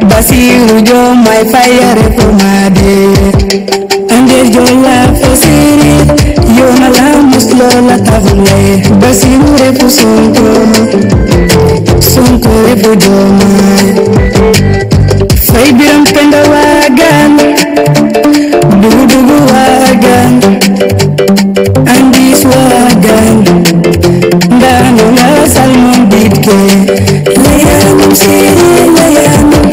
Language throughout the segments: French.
Basiru jo my fire pomade ande jo la fosiri yo na la muslo la tavule basiru refu sonko refu jo my fay biram penda wagan dugu wagan andi swagan ndano la salmon bitke layanum siri layanum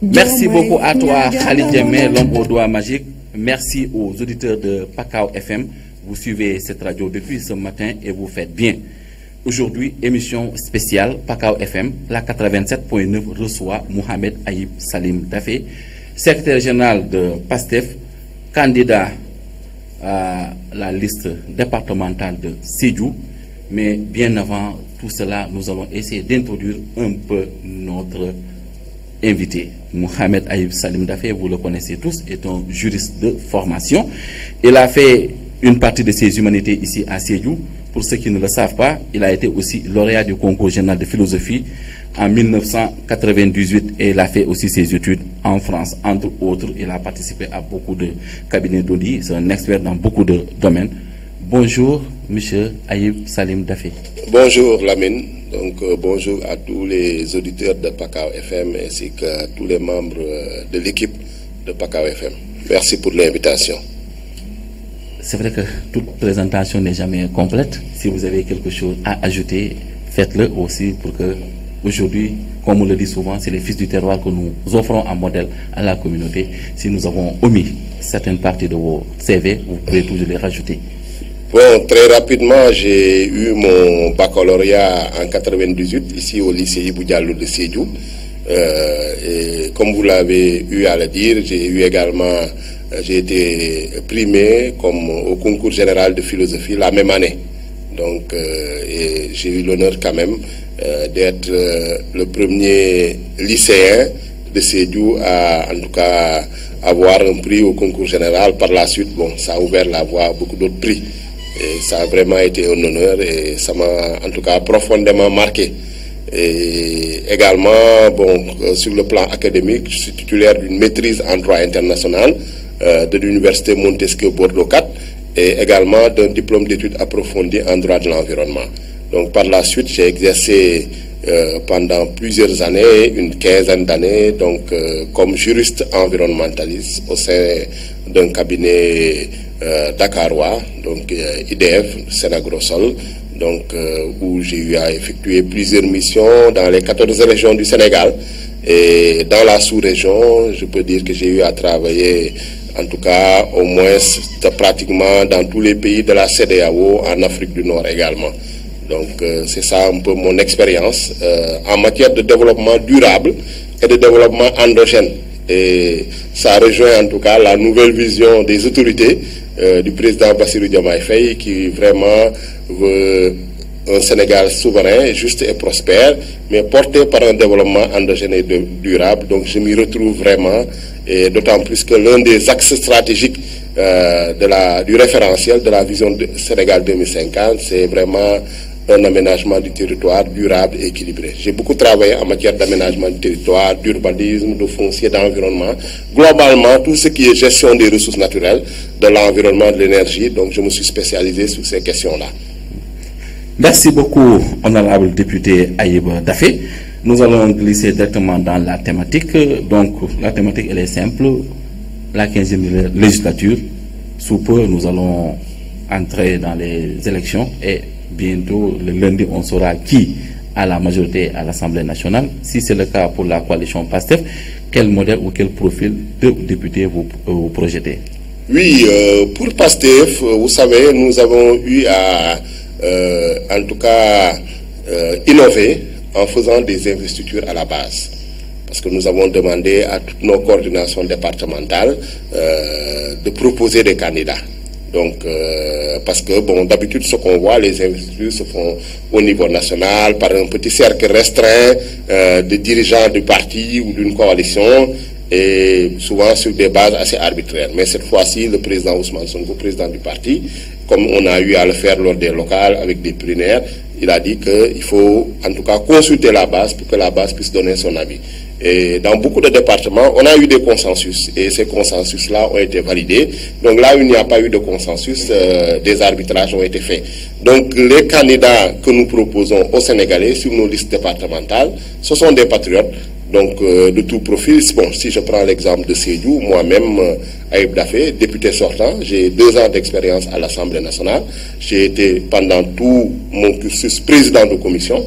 Merci beaucoup à toi, Khalid Djemé, l'homme aux doigts magiques. Merci aux auditeurs de Pakao FM. Vous suivez cette radio depuis ce matin et vous faites bien. Aujourd'hui, émission spéciale Pakao FM, la 87.9 reçoit Mohamed Aïb Salim Dafé, secrétaire général de PASTEF, candidat à la liste départementale de Sédhiou. Mais bien avant tout cela, nous allons essayer d'introduire un peu notre invité. Mohamed Aïb Salim Dafé, vous le connaissez tous, est un juriste de formation. Il a fait une partie de ses humanités ici à Sédhiou. Pour ceux qui ne le savent pas, il a été aussi lauréat du concours général de philosophie en 1998 et il a fait aussi ses études en France. Entre autres, il a participé à beaucoup de cabinets d'audit. C'est un expert dans beaucoup de domaines. Bonjour, monsieur Aïb Salim Dafé. Bonjour, Lamine. Donc, bonjour à tous les auditeurs de Pakao FM ainsi qu'à tous les membres de l'équipe de Pakao FM. Merci pour l'invitation. C'est vrai que toute présentation n'est jamais complète. Si vous avez quelque chose à ajouter, faites-le aussi pour que aujourd'hui, comme on le dit souvent, c'est les fils du terroir que nous offrons en modèle à la communauté. Si nous avons omis certaines parties de vos CV, vous pouvez toujours les rajouter. Bon, très rapidement, j'ai eu mon baccalauréat en 98 ici au lycée Ibou Diallo de Sédhiou. Et comme vous l'avez eu à le dire, j'ai été primé comme au concours général de philosophie la même année. Donc, et j'ai eu l'honneur quand même d'être le premier lycéen de Sédhiou à, en tout cas, avoir un prix au concours général. Par la suite, bon, ça a ouvert la voie à beaucoup d'autres prix. Et ça a vraiment été un honneur et ça m'a en tout cas profondément marqué. Et également, bon, sur le plan académique, je suis titulaire d'une maîtrise en droit international de l'université Montesquieu Bordeaux 4 et également d'un diplôme d'études approfondies en droit de l'environnement. Donc par la suite, j'ai exercé pendant plusieurs années, une quinzaine d'années, donc comme juriste environnementaliste au sein d'un cabinet dakarois, donc IDF, Sénagrosol, donc où j'ai eu à effectuer plusieurs missions dans les 14 régions du Sénégal et dans la sous-région, je peux dire que j'ai eu à travailler en tout cas au moins pratiquement dans tous les pays de la CEDEAO, en Afrique du Nord également. Donc c'est ça un peu mon expérience en matière de développement durable et de développement endogène. Et ça rejoint en tout cas la nouvelle vision des autorités du président Bassirou Diomaye Faye qui vraiment veut un Sénégal souverain, juste et prospère, mais porté par un développement endogène et durable. Donc je m'y retrouve vraiment, et d'autant plus que l'un des axes stratégiques du référentiel de la vision de Sénégal 2050, c'est vraiment un aménagement du territoire durable et équilibré. J'ai beaucoup travaillé en matière d'aménagement du territoire, d'urbanisme, de foncier, d'environnement. Globalement, tout ce qui est gestion des ressources naturelles, de l'environnement, de l'énergie. Donc, je me suis spécialisé sur ces questions-là. Merci beaucoup, honorable député Aïb Dafé. Nous allons glisser directement dans la thématique. Donc, la thématique, elle est simple. La 15e législature, sous peu, nous allons entrer dans les élections et bientôt, le lundi, on saura qui a la majorité à l'Assemblée nationale. Si c'est le cas pour la coalition PASTEF, quel modèle ou quel profil de député vous projetez? Oui, pour PASTEF, vous savez, nous avons eu à, en tout cas, innover en faisant des investitures à la base. Parce que nous avons demandé à toutes nos coordinations départementales de proposer des candidats. Donc, parce que, bon, d'habitude, ce qu'on voit, les investitures se font au niveau national par un petit cercle restreint de dirigeants du parti ou d'une coalition, et souvent sur des bases assez arbitraires. Mais cette fois-ci, le président Ousmane Sonko, président du parti, comme on a eu à le faire lors des locales avec des primaires, il a dit qu'il faut en tout cas consulter la base pour que la base puisse donner son avis. Et dans beaucoup de départements, on a eu des consensus et ces consensus-là ont été validés. Donc là où il n'y a pas eu de consensus, des arbitrages ont été faits. Donc les candidats que nous proposons aux Sénégalais sur nos listes départementales, ce sont des patriotes. Donc, de tout profil, bon, si je prends l'exemple de Sédhiou, moi-même, Aïb Dafé, député sortant, j'ai 2 ans d'expérience à l'Assemblée nationale. J'ai été pendant tout mon cursus président de commission,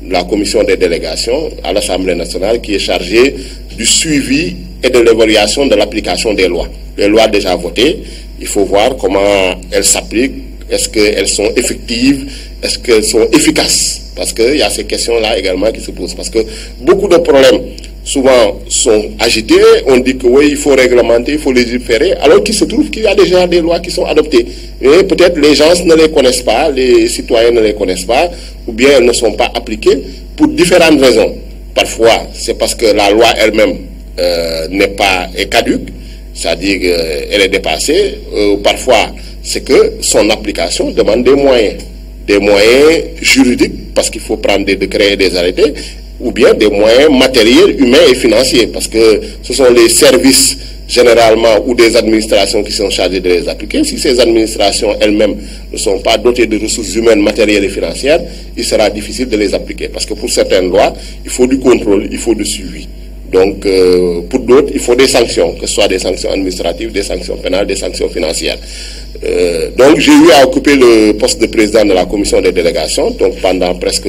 la commission des délégations à l'Assemblée nationale, qui est chargée du suivi et de l'évaluation de l'application des lois. Les lois déjà votées, il faut voir comment elles s'appliquent, est-ce qu'elles sont effectives, est-ce qu'elles sont efficaces? Parce qu'il y a ces questions-là également qui se posent. Parce que beaucoup de problèmes, souvent, sont agités. On dit que oui, il faut réglementer, il faut légiférer, alors qu'il se trouve qu'il y a déjà des lois qui sont adoptées. Et peut-être les gens ne les connaissent pas, les citoyens ne les connaissent pas, ou bien elles ne sont pas appliquées pour différentes raisons. Parfois, c'est parce que la loi elle-même est caduque, c'est-à-dire qu'elle est dépassée. Parfois, c'est que son application demande des moyens juridiques, parce qu'il faut prendre des décrets et des arrêtés, ou bien des moyens matériels, humains et financiers, parce que ce sont les services généralement ou des administrations qui sont chargées de les appliquer. Si ces administrations elles-mêmes ne sont pas dotées de ressources humaines, matérielles et financières, il sera difficile de les appliquer, parce que pour certaines lois, il faut du contrôle, il faut du suivi. Donc, pour d'autres, il faut des sanctions, que ce soit des sanctions administratives, des sanctions pénales, des sanctions financières. Donc, j'ai eu à occuper le poste de président de la commission des délégations, donc pendant presque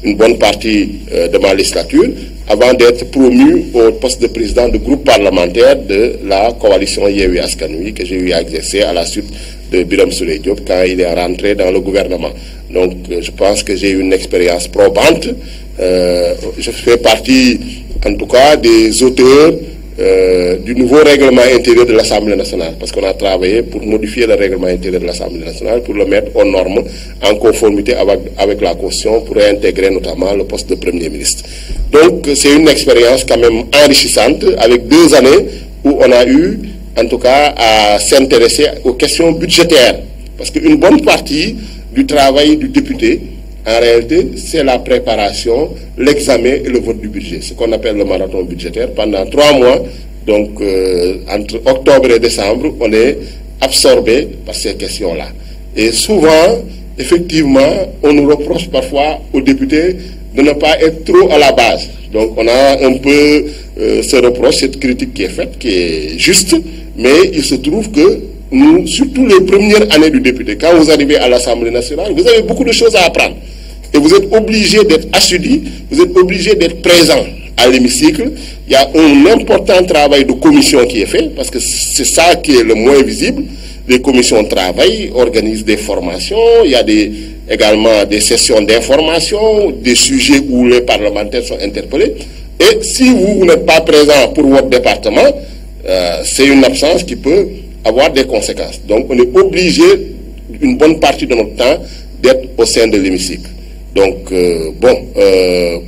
une bonne partie de ma législature, avant d'être promu au poste de président du groupe parlementaire de la coalition Yewwi Askan Wi, que j'ai eu à exercer à la suite de Birame Souleye Diop quand il est rentré dans le gouvernement. Donc, je pense que j'ai eu une expérience probante. Je fais partie, en tout cas, des auteurs du nouveau règlement intérieur de l'Assemblée nationale, parce qu'on a travaillé pour modifier le règlement intérieur de l'Assemblée nationale, pour le mettre aux normes, en conformité avec la Constitution, pour réintégrer notamment le poste de Premier ministre. Donc, c'est une expérience quand même enrichissante, avec 2 années où on a eu, en tout cas, à s'intéresser aux questions budgétaires, parce qu'une bonne partie du travail du député, en réalité, c'est la préparation, l'examen et le vote du budget, ce qu'on appelle le marathon budgétaire. Pendant 3 mois, donc entre octobre et décembre, on est absorbé par ces questions-là. Et souvent, effectivement, on nous reproche parfois aux députés de ne pas être trop à la base. Donc on a un peu ce reproche, cette critique qui est faite, qui est juste, mais il se trouve que nous, surtout les premières années du député, quand vous arrivez à l'Assemblée nationale, vous avez beaucoup de choses à apprendre. Et vous êtes obligé d'être assidu, vous êtes obligé d'être présent à l'hémicycle. Il y a un important travail de commission qui est fait, parce que c'est ça qui est le moins visible. Les commissions travaillent, organisent des formations, il y a également des sessions d'information, des sujets où les parlementaires sont interpellés. Et si vous n'êtes pas présent pour votre département, c'est une absence qui peut avoir des conséquences. Donc on est obligé, une bonne partie de notre temps, d'être au sein de l'hémicycle. Donc,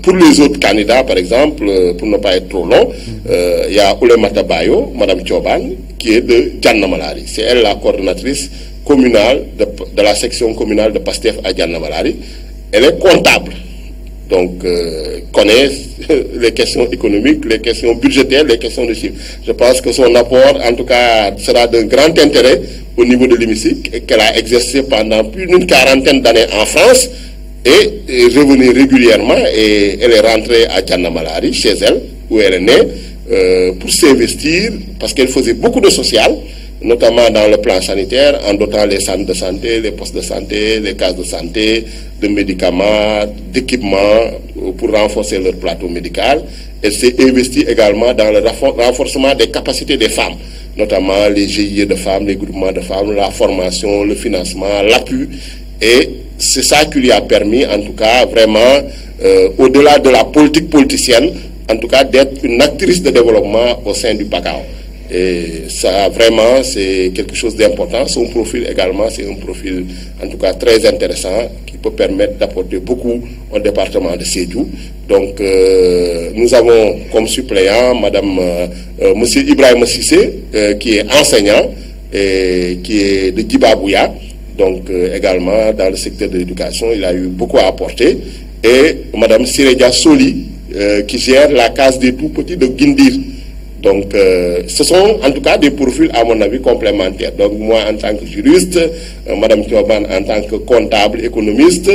pour les autres candidats, par exemple, pour ne pas être trop long, il y a Oulemata Bayo, Madame Thioban, qui est de Diana-Malari. C'est elle la coordonnatrice communale de la section communale de PASTEF à Diana-Malari. Elle est comptable, donc connaît les questions économiques, les questions budgétaires, les questions de chiffres. Je pense que son apport, en tout cas, sera de grand intérêt au niveau de l'hémicycle, et qu'elle a exercé pendant plus d'une 40aine d'années en France. et revenait régulièrement, et elle est rentrée à Tchanamalari, chez elle, où elle est née, pour s'investir, parce qu'elle faisait beaucoup de social, notamment dans le plan sanitaire, en dotant les centres de santé, les postes de santé, les cases de santé, de médicaments, d'équipements pour renforcer leur plateau médical. Elle s'est investie également dans le renforcement des capacités des femmes, notamment les GIE de femmes, les groupements de femmes, la formation, le financement, l'appui. Et c'est ça qui lui a permis, en tout cas, vraiment, au-delà de la politique politicienne, en tout cas, d'être une actrice de développement au sein du PACAO. Et ça, vraiment, c'est quelque chose d'important. Son profil également, c'est un profil, en tout cas, très intéressant, qui peut permettre d'apporter beaucoup au département de Sédhiou. Donc, nous avons comme suppléant Monsieur Ibrahim Sissé, qui est enseignant, et qui est de Djibabouya. Donc, également, dans le secteur de l'éducation, il a eu beaucoup à apporter. Et Madame Sireja Soli, qui gère la case des tout-petits de Guindir. Donc, ce sont en tout cas des profils, à mon avis, complémentaires. Donc, moi, en tant que juriste, Madame Thioban, en tant que comptable, économiste,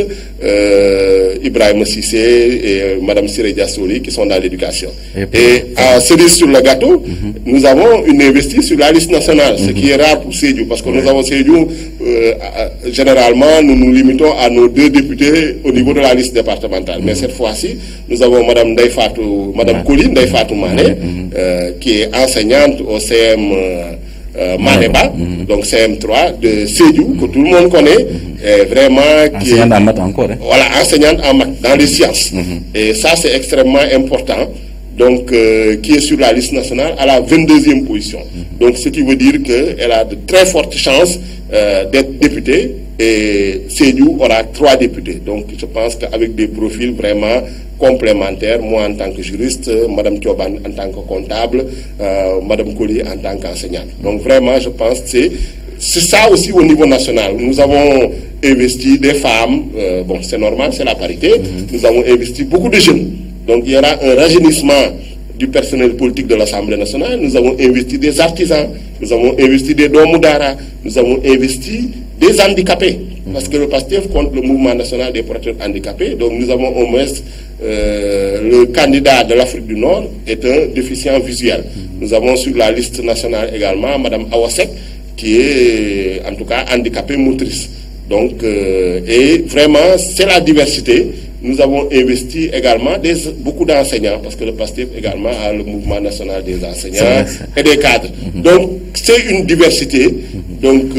Ibrahim Sissé et Madame Sireja Soli, qui sont dans l'éducation. Et à cerise sur le gâteau, nous avons une investie sur la liste nationale, ce qui est rare pour Sédhiou, parce que nous avons Sédhiou, généralement, nous nous limitons à nos 2 députés au niveau de la liste départementale. Mais cette fois-ci, nous avons Madame Madame Colline Ndaifatou Mané, qui est enseignante au CM Maneba, donc CM3 de Sédhiou, que tout le monde connaît, et vraiment qui enseignante en maths encore. Voilà, enseignante en maths, dans les sciences. Et ça, c'est extrêmement important. Donc, qui est sur la liste nationale à la 22e position. Donc, ce qui veut dire qu'elle a de très fortes chances d'être députée, et Sédhiou aura 3 députés. Donc, je pense qu'avec des profils vraiment complémentaires, moi en tant que juriste, Madame Thioban en tant que comptable, Madame Colli en tant qu'enseignante. Donc, vraiment, je pense que c'est ça aussi au niveau national. Nous avons investi des femmes, bon, c'est normal, c'est la parité. Nous avons investi beaucoup de jeunes. Donc, il y aura un rajeunissement du personnel politique de l'Assemblée nationale. Nous avons investi des artisans, nous avons investi des Domoudara, nous avons investi des handicapés. Parce que le PASTEF compte le mouvement national des protecteurs handicapés. Donc, nous avons au moins le candidat de l'Afrique du Nord est un déficient visuel. Nous avons sur la liste nationale également Madame Awasek, qui est en tout cas handicapée motrice. Donc, et vraiment, c'est la diversité. Nous avons investi également beaucoup d'enseignants, parce que le PASTEF également a le mouvement national des enseignants et des cadres. Donc, c'est une diversité. Donc,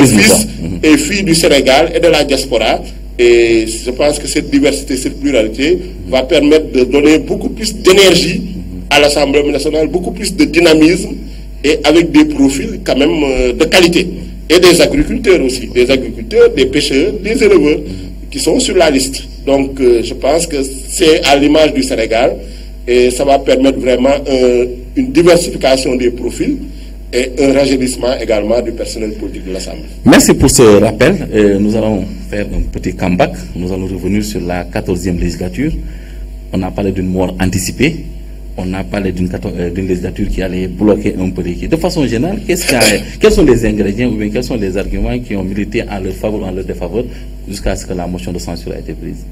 fils et filles du Sénégal et de la diaspora. Et je pense que cette diversité, cette pluralité va permettre de donner beaucoup plus d'énergie à l'Assemblée nationale, beaucoup plus de dynamisme, et avec des profils quand même de qualité. Et des agriculteurs aussi, des agriculteurs, des pêcheurs, des éleveurs qui sont sur la liste. Donc, je pense que c'est à l'image du Sénégal, et ça va permettre vraiment une diversification des profils et un rajeunissement également du personnel politique de l'Assemblée. Merci pour ce rappel. Nous allons faire un petit comeback. Nous allons revenir sur la 14e législature. On a parlé d'une mort anticipée. On a parlé d'une législature qui allait bloquer un peu l'équipe. De façon générale, quels sont les ingrédients ou bien quels sont les arguments qui ont milité en leur faveur ou en leur défaveur jusqu'à ce que la motion de censure a été prise?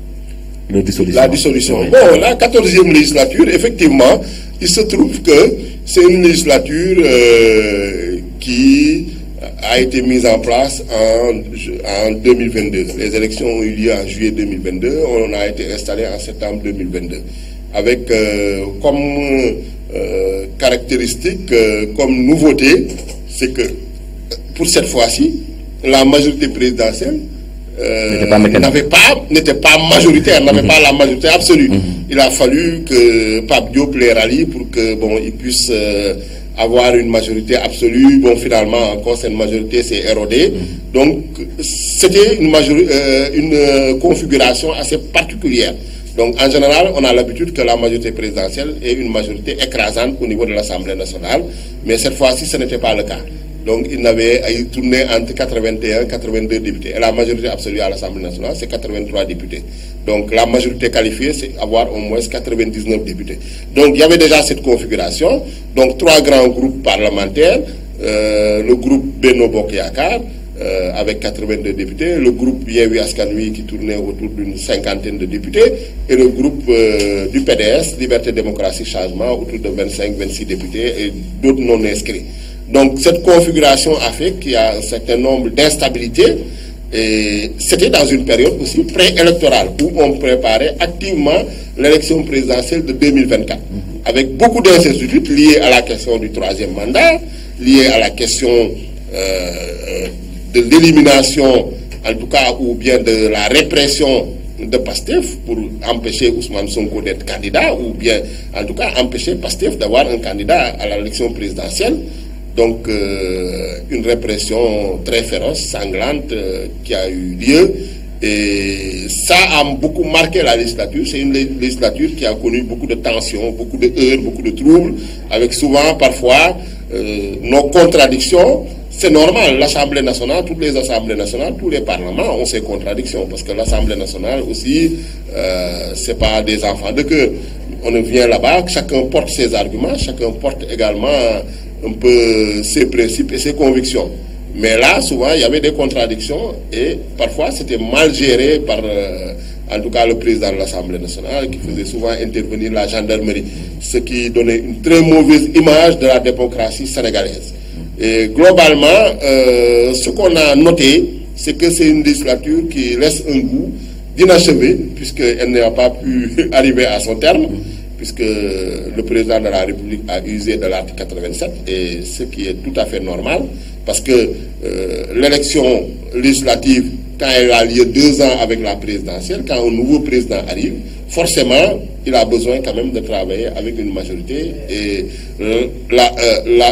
La dissolution. Bon, la 14e législature, effectivement, il se trouve que c'est une législature qui a été mise en place en 2022. Les élections ont eu lieu en juillet 2022. On a été installé en septembre 2022. Avec comme caractéristique, comme nouveauté, c'est que pour cette fois-ci, la majorité présidentielle n'était pas majoritaire, n'avait pas la majorité absolue. Il a fallu que Pape Diop les rallie pour que il puisse avoir une majorité absolue. Bon, finalement, encore cette majorité s'est érodée. Donc, c'était une configuration assez particulière. Donc, en général, on a l'habitude que la majorité présidentielle ait une majorité écrasante au niveau de l'Assemblée nationale, mais cette fois-ci, ce n'était pas le cas. Donc, il n'avait tourné entre 81 et 82 députés. Et la majorité absolue à l'Assemblée nationale, c'est 83 députés. Donc, la majorité qualifiée, c'est avoir au moins 99 députés. Donc, il y avait déjà cette configuration. Donc, 3 grands groupes parlementaires, le groupe Benno Bokk Yakaar, avec 82 députés, le groupe Yewwi Askan Wi qui tournait autour d'une cinquantaine de députés, et le groupe du PDS, Liberté, Démocratie, Changement, autour de 25-26 députés et d'autres non inscrits. Donc cette configuration a fait qu'il y a un certain nombre d'instabilités, et c'était dans une période aussi préélectorale où on préparait activement l'élection présidentielle de 2024, avec beaucoup d'incertitudes liées à la question du troisième mandat, liées à la question de l'élimination, en tout cas, ou bien de la répression de Pastef pour empêcher Ousmane Sonko d'être candidat, ou bien, en tout cas, empêcher Pastef d'avoir un candidat à l'élection présidentielle. Donc, une répression très féroce, sanglante, qui a eu lieu. Et ça a beaucoup marqué la législature. C'est une législature qui a connu beaucoup de tensions, beaucoup de heurts, beaucoup de troubles, avec souvent, parfois, nos contradictions. C'est normal, l'Assemblée nationale, toutes les assemblées nationales, tous les parlements ont ces contradictions, parce que l'Assemblée nationale aussi, c'est pas des enfants de cœur. On vient là-bas, chacun porte ses arguments, chacun porte également un peu ses principes et ses convictions. Mais là, souvent, il y avait des contradictions et parfois, c'était mal géré par, en tout cas, le président de l'Assemblée nationale qui faisait souvent intervenir la gendarmerie, ce qui donnait une très mauvaise image de la démocratie sénégalaise. Et globalement, ce qu'on a noté, c'est que c'est une législature qui laisse un goût d'inachevé, puisqu'elle n'a pas pu arriver à son terme, puisque le président de la République a usé de l'article 87, et ce qui est tout à fait normal, parce que l'élection législative, quand elle a lieu 2 ans avec la présidentielle, quand un nouveau président arrive, forcément, il a besoin quand même de travailler avec une majorité, et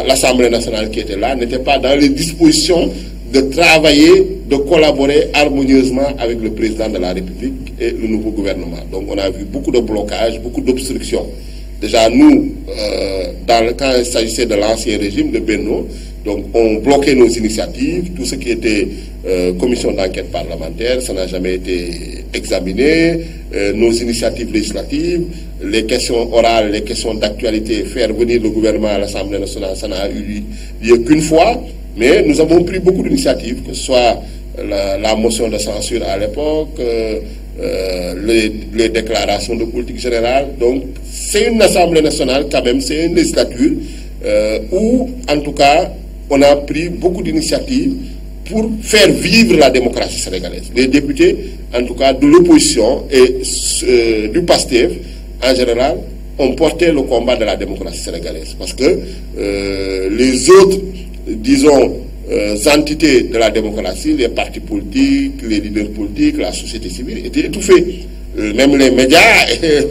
l'Assemblée nationale qui était là n'était pas dans les dispositions de travailler, de collaborer harmonieusement avec le président de la République et le nouveau gouvernement. Donc on a vu beaucoup de blocages, beaucoup d'obstructions. Déjà nous, quand il s'agissait de l'ancien régime de Benno, donc on bloquait nos initiatives, tout ce qui était commission d'enquête parlementaire, ça n'a jamais été examiné, nos initiatives législatives, les questions orales, les questions d'actualité, faire venir le gouvernement à l'Assemblée nationale, ça n'a eu lieu qu'une fois. Mais nous avons pris beaucoup d'initiatives, que ce soit la motion de censure à l'époque, les déclarations de politique générale. Donc, c'est une Assemblée nationale quand même, c'est une législature où, en tout cas, on a pris beaucoup d'initiatives pour faire vivre la démocratie sénégalaise. Les députés, en tout cas, de l'opposition et du PASTEF, en général, ont porté le combat de la démocratie sénégalaise. Parce que les autres, disons, entités de la démocratie, les partis politiques, les leaders politiques, la société civile étaient étouffés. Même les médias,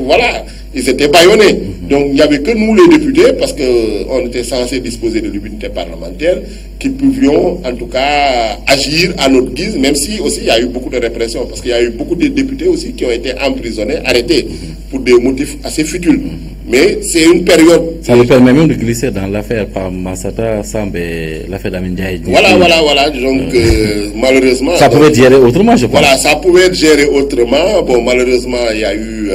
voilà, ils étaient bâillonnés. Donc il n'y avait que nous les députés, parce qu'on était censés disposer de l'unité parlementaire, qui pouvions en tout cas agir à notre guise, même si aussi il y a eu beaucoup de répression, parce qu'il y a eu beaucoup de députés aussi qui ont été emprisonnés, arrêtés, pour des motifs assez futiles. Mais c'est une période... Ça nous permet même de glisser dans l'affaire par Massata Samb et l'affaire d'Amin Ndiaye. Voilà. Donc, malheureusement... Ça pouvait être géré autrement, je pense. Voilà, ça pouvait être géré autrement. Bon, malheureusement, il y a eu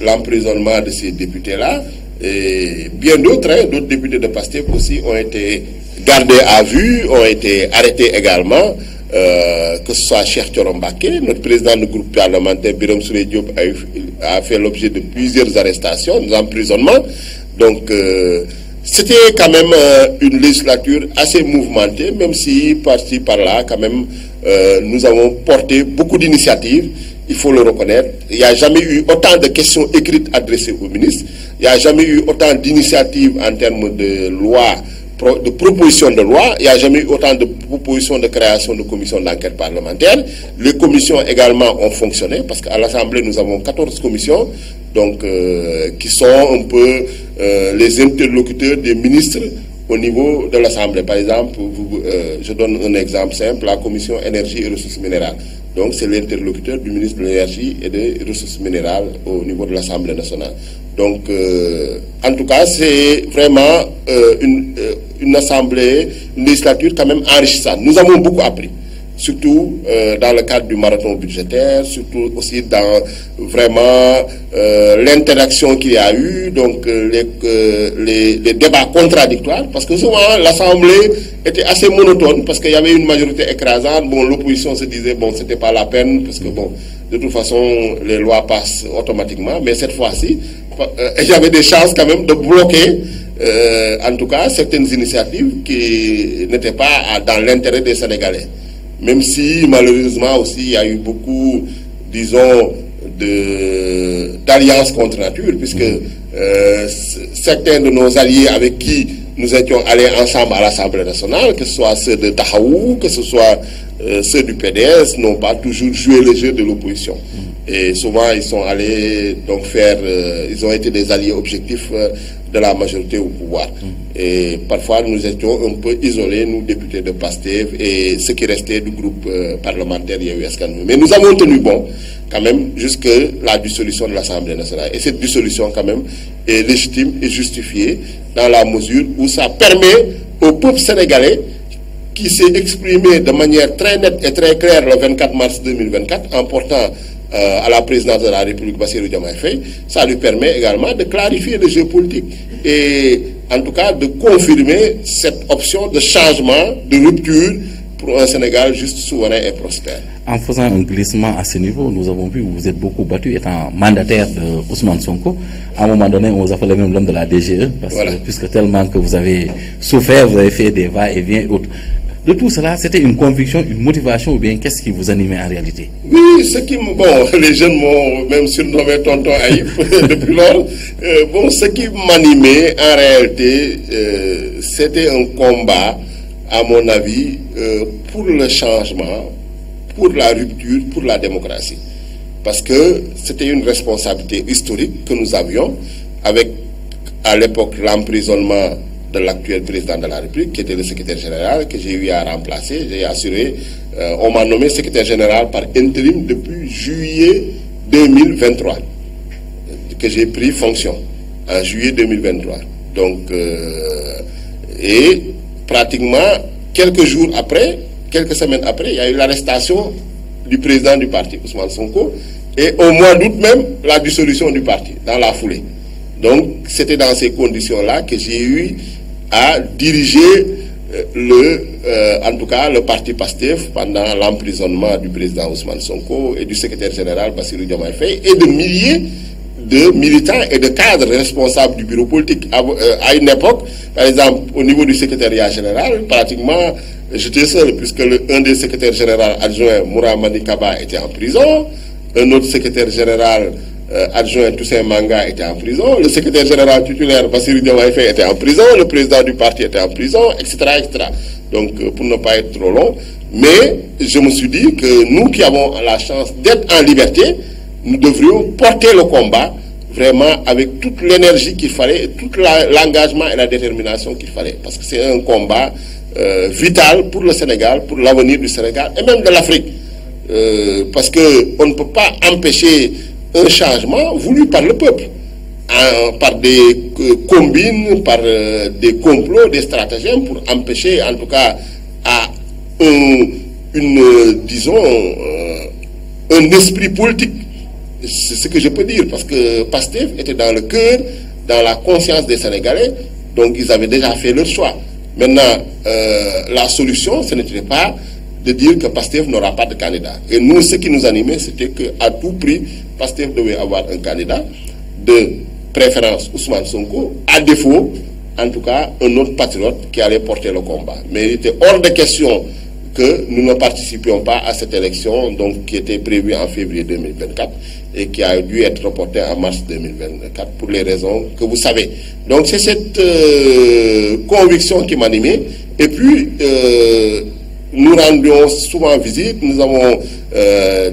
l'emprisonnement de ces députés-là. Et bien d'autres, d'autres députés de PASTEF aussi ont été gardés à vue, ont été arrêtés également. Que ce soit Cheikh Thioro Mbacké, notre président du groupe parlementaire Birame Souleye Diop a fait l'objet de plusieurs arrestations, des emprisonnements. Donc c'était quand même une législature assez mouvementée, même si par-ci par-là quand même nous avons porté beaucoup d'initiatives, il faut le reconnaître. Il n'y a jamais eu autant de questions écrites adressées aux ministres, il n'y a jamais eu autant d'initiatives en termes de lois, de propositions de loi, il n'y a jamais eu autant de propositions de création de commissions d'enquête parlementaire. Les commissions également ont fonctionné, parce qu'à l'Assemblée, nous avons 14 commissions, donc, qui sont un peu les interlocuteurs des ministres au niveau de l'Assemblée. Par exemple, je donne un exemple simple, la commission énergie et ressources minérales. Donc, c'est l'interlocuteur du ministre de l'énergie et des ressources minérales au niveau de l'Assemblée nationale. Donc, en tout cas, c'est vraiment une assemblée, une législature quand même enrichissante. Nous avons beaucoup appris. surtout dans le cadre du marathon budgétaire, surtout aussi dans vraiment l'interaction qu'il y a eu, donc les débats contradictoires, parce que souvent l'Assemblée était assez monotone, parce qu'il y avait une majorité écrasante. Bon, l'opposition se disait, bon, c'était pas la peine, parce que bon, de toute façon, les lois passent automatiquement, mais cette fois-ci, il y avait des chances quand même de bloquer en tout cas certaines initiatives qui n'étaient pas dans l'intérêt des Sénégalais. Même si malheureusement aussi il y a eu beaucoup, disons, d'alliances contre nature, puisque certains de nos alliés avec qui nous étions allés ensemble à l'Assemblée nationale, que ce soit ceux de Tahaou, que ce soit ceux du PDS, n'ont pas toujours joué le jeu de l'opposition. Et souvent ils sont allés donc ils ont été des alliés objectifs de la majorité au pouvoir. Et parfois nous étions un peu isolés, nous députés de PASTEF et ceux qui restaient du groupe parlementaire Yewwi Askan Wi. Mais nous avons tenu bon quand même jusque la dissolution de l'Assemblée nationale. Et cette dissolution quand même est légitime et justifiée dans la mesure où ça permet au peuple sénégalais, qui s'est exprimé de manière très nette et très claire le 24 mars 2024 en portant à la présidence de la République Bassirou Diomaye Faye, ça lui permet également de clarifier le jeu politique et en tout cas de confirmer cette option de changement, de rupture pour un Sénégal juste, souverain et prospère. En faisant un glissement à ce niveau, nous avons vu que vous êtes beaucoup battu étant mandataire de Ousmane Sonko. À un moment donné, on vous appelait même l'homme de la DGE, parce que, puisque tellement que vous avez souffert, vous avez fait des va-et-vient et autres. De tout cela, c'était une conviction, une motivation, ou bien qu'est-ce qui vous animait en réalité? Oui, les jeunes m'ont même surnommé Tonton Aïf depuis lors. Ce qui m'animait en réalité, c'était un combat, à mon avis, pour le changement, pour la rupture, pour la démocratie. Parce que c'était une responsabilité historique que nous avions, avec à l'époque l'emprisonnement de l'actuel président de la République, qui était le secrétaire général, que j'ai eu à remplacer. J'ai assuré, on m'a nommé secrétaire général par intérim depuis juillet 2023, que j'ai pris fonction en juillet 2023. Donc, et pratiquement quelques jours après, quelques semaines après, il y a eu l'arrestation du président du parti, Ousmane Sonko, et au mois d'août même, la dissolution du parti, dans la foulée. Donc, c'était dans ces conditions-là que j'ai eu à diriger en tout cas le parti PASTEF pendant l'emprisonnement du président Ousmane Sonko et du secrétaire général Bassirou Diomaye Faye et de milliers de militants et de cadres responsables du bureau politique. À une époque, par exemple, au niveau du secrétariat général, pratiquement j'étais seul, puisque un des secrétaires généraux adjoints, Mouramani Kaba, était en prison, un autre secrétaire général adjoint Toussaint Manga était en prison, le secrétaire général titulaire Bassirou Diomaye Faye était en prison, le président du parti était en prison, etc., etc. Donc, pour ne pas être trop long, mais je me suis dit que nous qui avons la chance d'être en liberté, nous devrions porter le combat vraiment avec toute l'énergie qu'il fallait, tout l'engagement et la détermination qu'il fallait. Parce que c'est un combat vital pour le Sénégal, pour l'avenir du Sénégal et même de l'Afrique. Parce qu'on ne peut pas empêcher un changement voulu par le peuple, par des combines, par des complots, des stratagèmes pour empêcher en tout cas disons, un esprit politique. C'est ce que je peux dire, parce que PASTEF était dans le cœur, dans la conscience des Sénégalais, donc ils avaient déjà fait leur choix. Maintenant, la solution, ce n'était pas de dire que PASTEF n'aura pas de candidat. Et nous, ce qui nous animait, c'était qu'à tout prix, PASTEF devait avoir un candidat, de préférence Ousmane Sonko, à défaut, en tout cas, un autre patriote qui allait porter le combat. Mais il était hors de question que nous ne participions pas à cette élection, donc qui était prévue en février 2024 et qui a dû être reportée en mars 2024 pour les raisons que vous savez. Donc c'est cette conviction qui m'animait. Et puis, nous rendions souvent visite, nous avons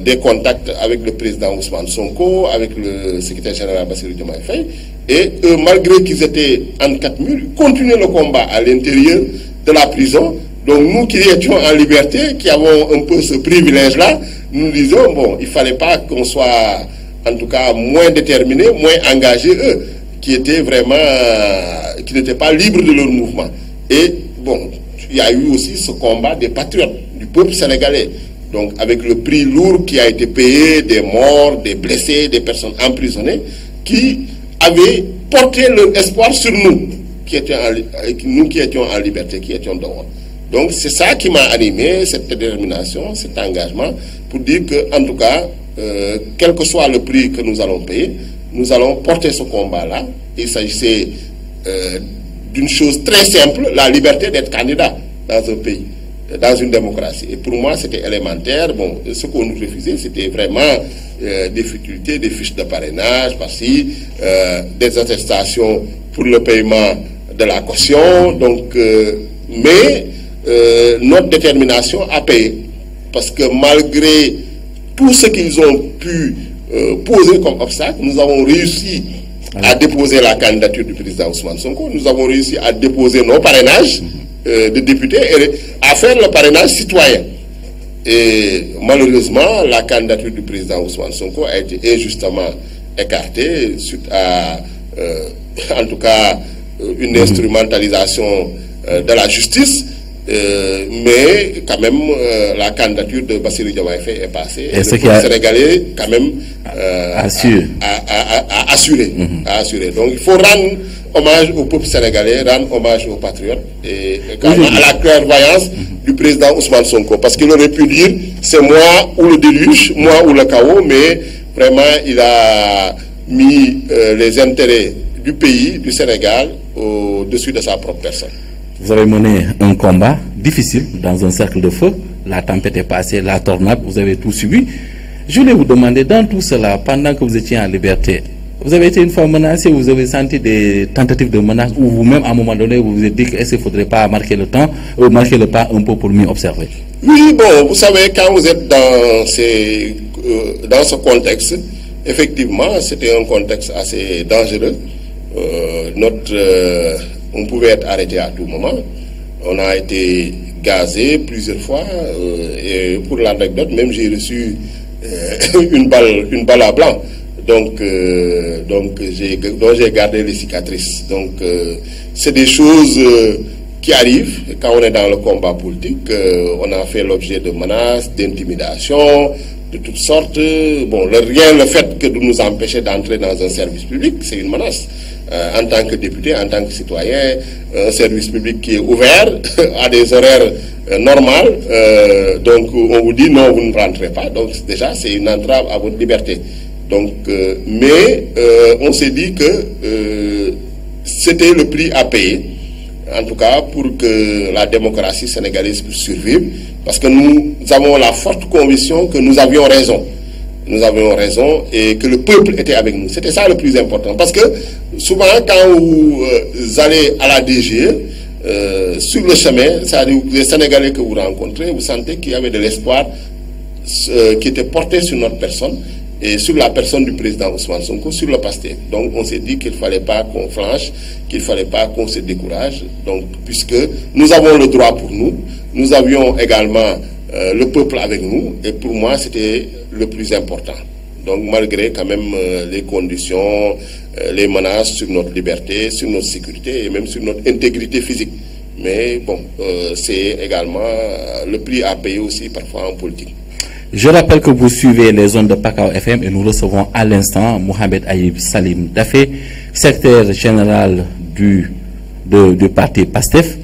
des contacts avec le président Ousmane Sonko, avec le secrétaire général Bassirou Diomaye Faye, et malgré qu'ils étaient en 4 murs, ils continuaient le combat à l'intérieur de la prison. Donc nous qui étions en liberté, qui avons un peu ce privilège-là, nous disons, bon, il ne fallait pas qu'on soit en tout cas moins déterminés, moins engagés, eux, qui étaient vraiment, qui n'étaient pas libres de leur mouvement. Et bon, il y a eu aussi ce combat des patriotes, du peuple sénégalais. Donc avec le prix lourd qui a été payé, des morts, des blessés, des personnes emprisonnées, qui avaient porté leur espoir sur nous, qui étions en liberté, qui étions dehors. Donc c'est ça qui m'a animé, cette détermination, cet engagement, pour dire que, en tout cas, quel que soit le prix que nous allons payer, nous allons porter ce combat-là. Il s'agissait d'une chose très simple, la liberté d'être candidat dans un pays, dans une démocratie. Et pour moi, c'était élémentaire. Bon, ce qu'on nous refusait, c'était vraiment des futilités, des fiches de parrainage, par-ci, des attestations pour le paiement de la caution. Donc, mais notre détermination a payé. Parce que malgré tout ce qu'ils ont pu poser comme obstacle, nous avons réussi à déposer la candidature du président Ousmane Sonko, nous avons réussi à déposer nos parrainages de députés et à faire le parrainage citoyen. Et malheureusement, la candidature du président Ousmane Sonko a été injustement écartée suite à, en tout cas, une instrumentalisation de la justice. Mais quand même, la candidature de Bassirou Diomaye Faye est passée. Et le peuple sénégalais, quand même, a assuré. Donc, il faut rendre hommage au peuple sénégalais, rendre hommage aux patriotes et quand même à la clairvoyance du président Ousmane Sonko. Parce qu'il aurait pu dire, c'est moi ou le déluge, moi ou le chaos, mais vraiment, il a mis les intérêts du pays, du Sénégal, au-dessus de sa propre personne. Vous avez mené un combat difficile dans un cercle de feu. La tempête est passée, la tornade, vous avez tout subi. Je voulais vous demander, dans tout cela, pendant que vous étiez en liberté, vous avez été une fois menacé, vous avez senti des tentatives de menace, ou vous-même, à un moment donné, vous vous êtes dit qu'il ne faudrait pas marquer le temps, ou marquer le pas un peu pour mieux observer? Oui, bon, vous savez, quand vous êtes dans ce contexte, effectivement, c'était un contexte assez dangereux. On pouvait être arrêté à tout moment. On a été gazé plusieurs fois. Et pour l'anecdote, même j'ai reçu une balle à blanc. Donc j'ai gardé les cicatrices. Donc c'est des choses qui arrivent quand on est dans le combat politique. On a fait l'objet de menaces, d'intimidation, de toutes sortes. Bon, le fait que de nous empêcher d'entrer dans un service public, c'est une menace. En tant que député, en tant que citoyen, un service public qui est ouvert à des horaires normaux, donc on vous dit non, vous ne rentrez pas. Donc déjà, c'est une entrave à votre liberté. Donc, mais on s'est dit que c'était le prix à payer, en tout cas pour que la démocratie sénégalaise puisse survivre, parce que nous avons la forte conviction que nous avions raison. Nous avions raison et que le peuple était avec nous. C'était ça le plus important. Parce que souvent, quand vous allez à la DGE, sur le chemin, c'est-à-dire les Sénégalais que vous rencontrez, vous sentez qu'il y avait de l'espoir qui était porté sur notre personne et sur la personne du président Ousmane Sonko, sur le PASTEF. Donc on s'est dit qu'il ne fallait pas qu'on flanche, qu'il ne fallait pas qu'on se décourage. Donc, puisque nous avons le droit pour nous, nous avions également le peuple avec nous, et pour moi c'était le plus important. Donc malgré quand même les conditions, les menaces sur notre liberté, sur notre sécurité et même sur notre intégrité physique. Mais bon, c'est également le prix à payer aussi parfois en politique. Je rappelle que vous suivez les zones de Pakao FM et nous recevons à l'instant Mohamed Ayib Salim Dafé, secrétaire général du parti PASTEF,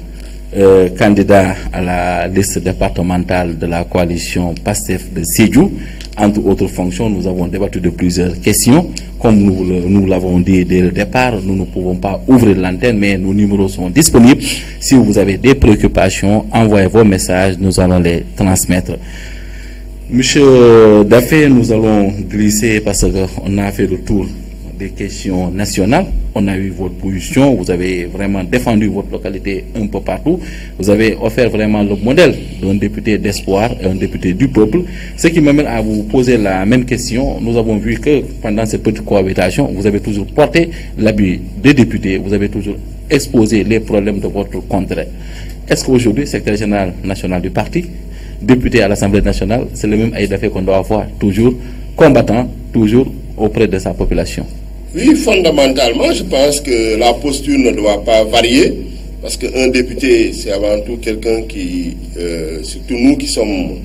candidat à la liste départementale de la coalition PASTEF de Sédhiou. Entre autres fonctions, nous avons débattu de plusieurs questions. Comme nous l'avons dit dès le départ, nous ne pouvons pas ouvrir l'antenne, mais nos numéros sont disponibles. Si vous avez des préoccupations, envoyez vos messages, nous allons les transmettre. Monsieur Dafé, nous allons glisser parce qu'on a fait le tour des questions nationales. On a eu votre position, vous avez vraiment défendu votre localité un peu partout. Vous avez offert vraiment le modèle d'un député d'espoir et un député du peuple. Ce qui m'amène à vous poser la même question. Nous avons vu que pendant cette petite cohabitation, vous avez toujours porté l'habit des députés, vous avez toujours exposé les problèmes de votre contrée. Est-ce qu'aujourd'hui, secrétaire général national du parti, député à l'Assemblée nationale, c'est le même Ayib Dafé qu'on doit avoir, toujours combattant, toujours auprès de sa population? Oui, fondamentalement, je pense que la posture ne doit pas varier parce qu'un député, c'est avant tout quelqu'un qui, surtout nous qui sommes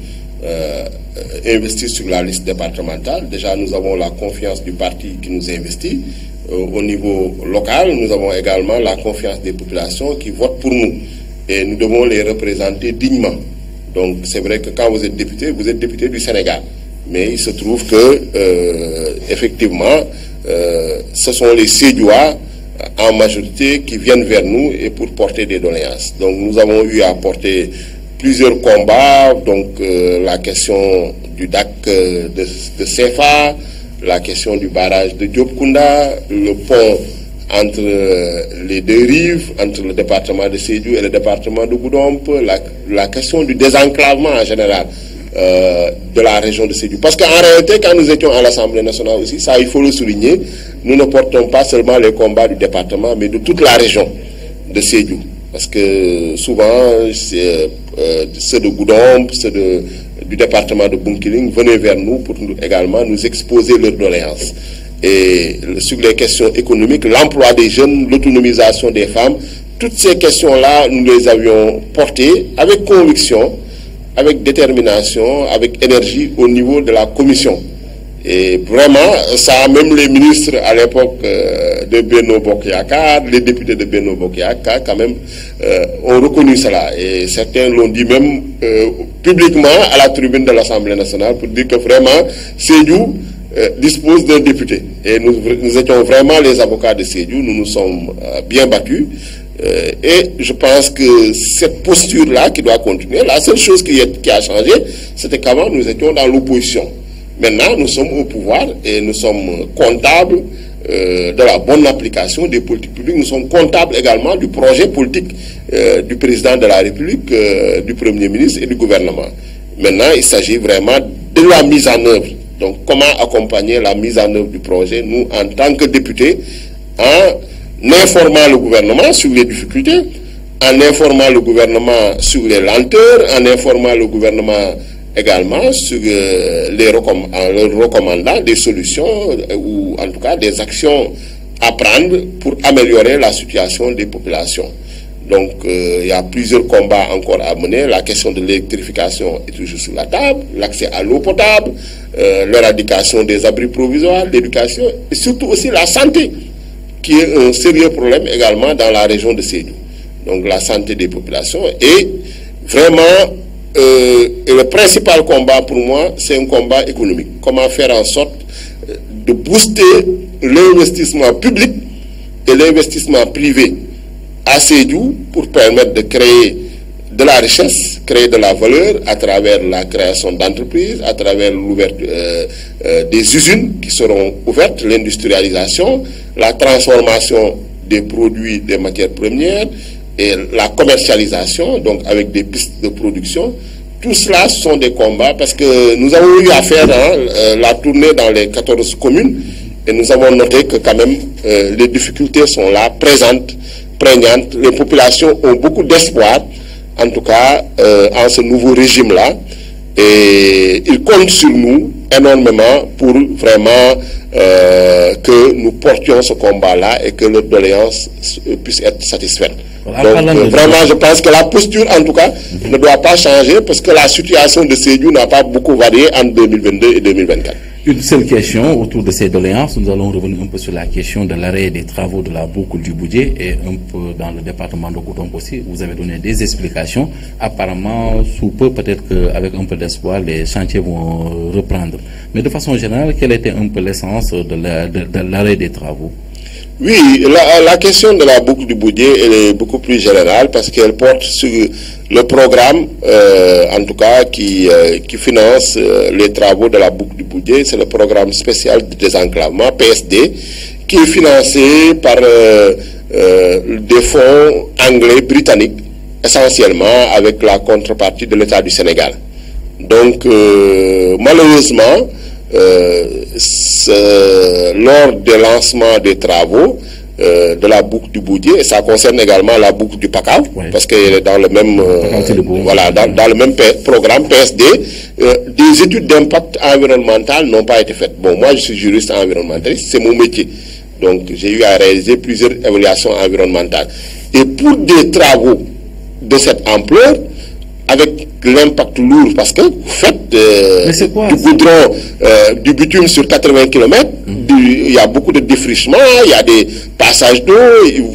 investis sur la liste départementale, déjà nous avons la confiance du parti qui nous investit. Au niveau local, nous avons également la confiance des populations qui votent pour nous. Et nous devons les représenter dignement. Donc c'est vrai que quand vous êtes député du Sénégal. Mais il se trouve que, effectivement, ce sont les Sédiois en majorité qui viennent vers nous et pour porter des doléances. Donc nous avons eu à porter plusieurs combats, donc la question du DAC de CFA, la question du barrage de Diop-Kounda, le pont entre les deux rives, entre le département de Sédhiou et le département de Goudomp, la question du désenclavement en général de la région de Sédhiou. Parce qu'en réalité, quand nous étions à l'Assemblée nationale aussi, ça il faut le souligner, nous ne portons pas seulement les combats du département, mais de toute la région de Sédhiou. Parce que souvent, ceux de Goudomp, ceux du département de Bunkiling venaient vers nous pour également nous exposer leurs doléances. Et sur les questions économiques, l'emploi des jeunes, l'autonomisation des femmes, toutes ces questions-là, nous les avions portées avec conviction, avec détermination, avec énergie au niveau de la commission. Et vraiment, ça, même les ministres à l'époque de Benno Bokk Yakaar, les députés de Benno Bokk Yakaar, quand même, ont reconnu cela. Et certains l'ont dit même publiquement à la tribune de l'Assemblée nationale pour dire que vraiment, Sédhiou dispose d'un député. Et nous étions vraiment les avocats de Sédhiou, nous nous sommes bien battus. Et je pense que cette posture-là qui doit continuer, la seule chose qui a changé, c'était qu'avant nous étions dans l'opposition. Maintenant, nous sommes au pouvoir et nous sommes comptables de la bonne application des politiques publiques. Nous sommes comptables également du projet politique du président de la République, du Premier ministre et du gouvernement. Maintenant, il s'agit vraiment de la mise en œuvre. Donc, comment accompagner la mise en œuvre du projet, nous, en tant que députés, en informant le gouvernement sur les difficultés, en informant le gouvernement sur les lenteurs, en informant le gouvernement également sur leur recommandant des solutions ou en tout cas des actions à prendre pour améliorer la situation des populations. Donc il y a plusieurs combats encore à mener. La question de l'électrification est toujours sur la table, l'accès à l'eau potable, l'éradication des abris provisoires, l'éducation et surtout aussi la santé, qui est un sérieux problème également dans la région de Sédhiou. Donc la santé des populations et vraiment et le principal combat pour moi, c'est un combat économique. Comment faire en sorte de booster l'investissement public et l'investissement privé à Sédhiou pour permettre de créer de la richesse, créer de la valeur à travers la création d'entreprises, à travers l'ouverture des usines qui seront ouvertes, l'industrialisation, la transformation des produits, des matières premières, et la commercialisation, donc avec des pistes de production. Tout cela sont des combats parce que nous avons eu à faire la tournée dans les 14 communes et nous avons noté que quand même les difficultés sont là, présentes, prégnantes. Les populations ont beaucoup d'espoir, en tout cas en ce nouveau régime-là. Et ils comptent sur nous énormément pour vraiment que nous portions ce combat-là et que leurs doléances puissent être satisfaites. Donc vraiment, je pense que la posture, en tout cas, ne doit pas changer parce que la situation de Sédhiou n'a pas beaucoup varié entre 2022 et 2024. Une seule question autour de ces doléances. Nous allons revenir un peu sur la question de l'arrêt des travaux de la boucle du Boudjé et un peu dans le département de Goudomp aussi. Vous avez donné des explications. Apparemment, sous peu, peut-être qu'avec un peu d'espoir, les chantiers vont reprendre. Mais de façon générale, quelle était un peu l'essence de l'arrêt des travaux? Oui, la question de la boucle du Boudjé, elle est beaucoup plus générale parce qu'elle porte sur le programme, en tout cas, qui finance les travaux de la boucle du Boudjé. C'est le programme spécial de désenclavement, PSD, qui est financé par des fonds anglais, britanniques, essentiellement avec la contrepartie de l'État du Sénégal. Donc, malheureusement, lors du lancement des travaux de la boucle du Boudjé, et ça concerne également la boucle du Pakao, oui, parce qu'elle est dans le même voilà, dans le même programme PSD, des études d'impact environnemental n'ont pas été faites. Bon, moi je suis juriste environnementaliste, c'est mon métier. Donc j'ai eu à réaliser plusieurs évaluations environnementales. Et pour des travaux de cette ampleur, avec l'impact lourd, parce que vous faites du goudron, du bitume sur 80 km, il y a beaucoup de défrichement, il y a des passages d'eau,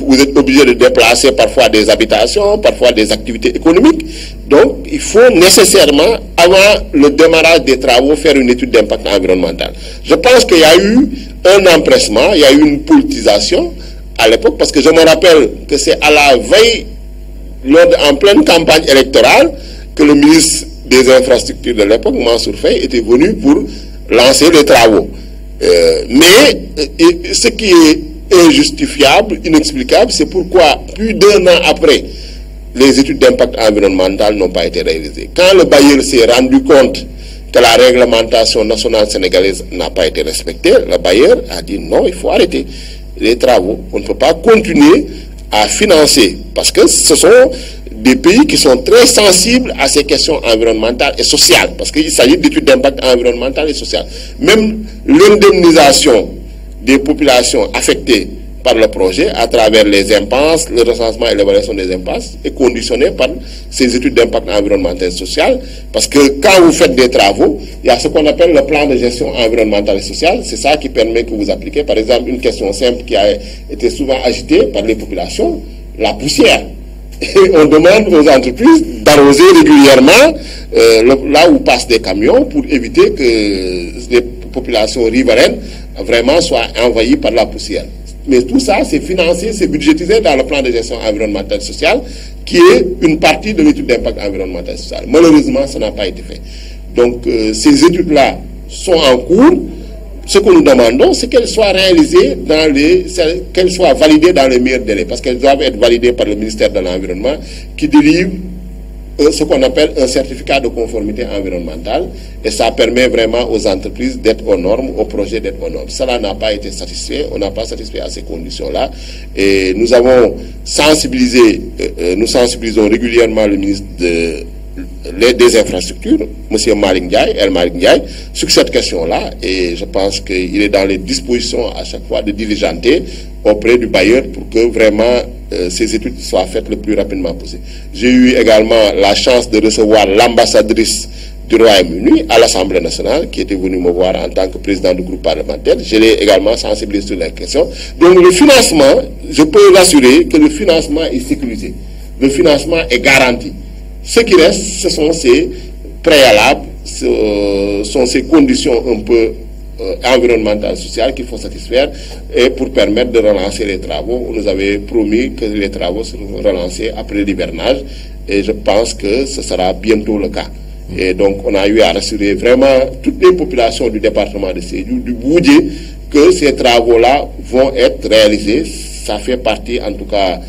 vous êtes obligé de déplacer parfois des habitations, parfois des activités économiques. Donc, il faut nécessairement, avant le démarrage des travaux, faire une étude d'impact environnemental. Je pense qu'il y a eu un empressement, il y a eu une politisation à l'époque, parce que je me rappelle que c'est à la veille, en pleine campagne électorale, que le ministre des Infrastructures de l'époque, Mansour Faye, était venu pour lancer les travaux. Mais ce qui est injustifiable, inexplicable, c'est pourquoi plus d'1 an après, les études d'impact environnemental n'ont pas été réalisées. Quand le bailleur s'est rendu compte que la réglementation nationale sénégalaise n'a pas été respectée, le bailleur a dit non, il faut arrêter les travaux. On ne peut pas continuer à financer, parce que ce sont des pays qui sont très sensibles à ces questions environnementales et sociales, parce qu'il s'agit d'études d'impact environnemental et social. Même l'indemnisation des populations affectées par le projet, à travers les impasses, le recensement et l'évaluation des impasses, est conditionnée par ces études d'impact environnemental et social, parce que quand vous faites des travaux, il y a ce qu'on appelle le plan de gestion environnementale et sociale. C'est ça qui permet que vous appliquez, par exemple, une question simple qui a été souvent agitée par les populations, la poussière. Et on demande aux entreprises d'arroser régulièrement là où passent des camions pour éviter que les populations riveraines vraiment soient envahies par la poussière. Mais tout ça, c'est financé, c'est budgétisé dans le plan de gestion environnementale et sociale, qui est une partie de l'étude d'impact environnemental et social. Malheureusement, ça n'a pas été fait. Donc, ces études-là sont en cours. Ce que nous demandons, c'est qu'elles soient réalisées qu'elles soient validées dans les meilleurs délais, parce qu'elles doivent être validées par le ministère de l'Environnement, qui délivre ce qu'on appelle un certificat de conformité environnementale, et ça permet vraiment aux entreprises d'être aux normes, aux projets d'être aux normes. Cela n'a pas été satisfait, on n'a pas satisfait à ces conditions-là, et nous avons sensibilisé, nous sensibilisons régulièrement le ministre des Infrastructures, M. Malick Ndiaye, sur cette question-là, et je pense qu'il est dans les dispositions à chaque fois de diligenter auprès du bailleur pour que vraiment ces études soient faites le plus rapidement possible. J'ai eu également la chance de recevoir l'ambassadrice du Royaume-Uni à l'Assemblée nationale, qui était venue me voir en tant que président du groupe parlementaire. Je l'ai également sensibilisé sur la question. Donc le financement, je peux l'assurer que le financement est sécurisé. Le financement est garanti. Ce qui reste, ce sont ces préalables, sont ces conditions un peu environnementales, sociales qu'il faut satisfaire, et pour permettre de relancer les travaux. On nous avait promis que les travaux seront relancés après l'hivernage, et je pense que ce sera bientôt le cas. Et donc on a eu à rassurer vraiment toutes les populations du département de Sédhiou, du Boudjé, que ces travaux-là vont être réalisés. Ça fait partie en tout cas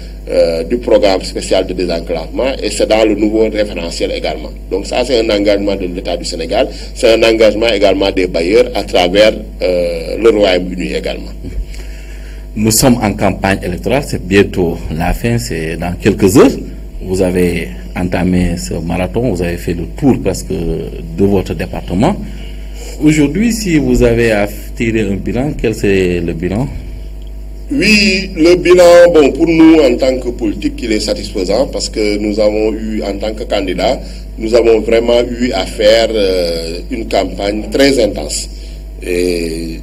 du programme spécial de désenclavement, et c'est dans le nouveau référentiel également. Donc ça, c'est un engagement de l'État du Sénégal, c'est un engagement également des bailleurs à travers le Royaume-Uni également. Nous sommes en campagne électorale, c'est bientôt la fin, c'est dans quelques heures. Vous avez entamé ce marathon, vous avez fait le tour presque de votre département. Aujourd'hui, si vous avez à tirer un bilan, quel c'est le bilan? Oui, le bilan, bon, pour nous en tant que politique, il est satisfaisant, parce que nous avons eu, en tant que candidat, nous avons vraiment eu à faire une campagne très intense. Et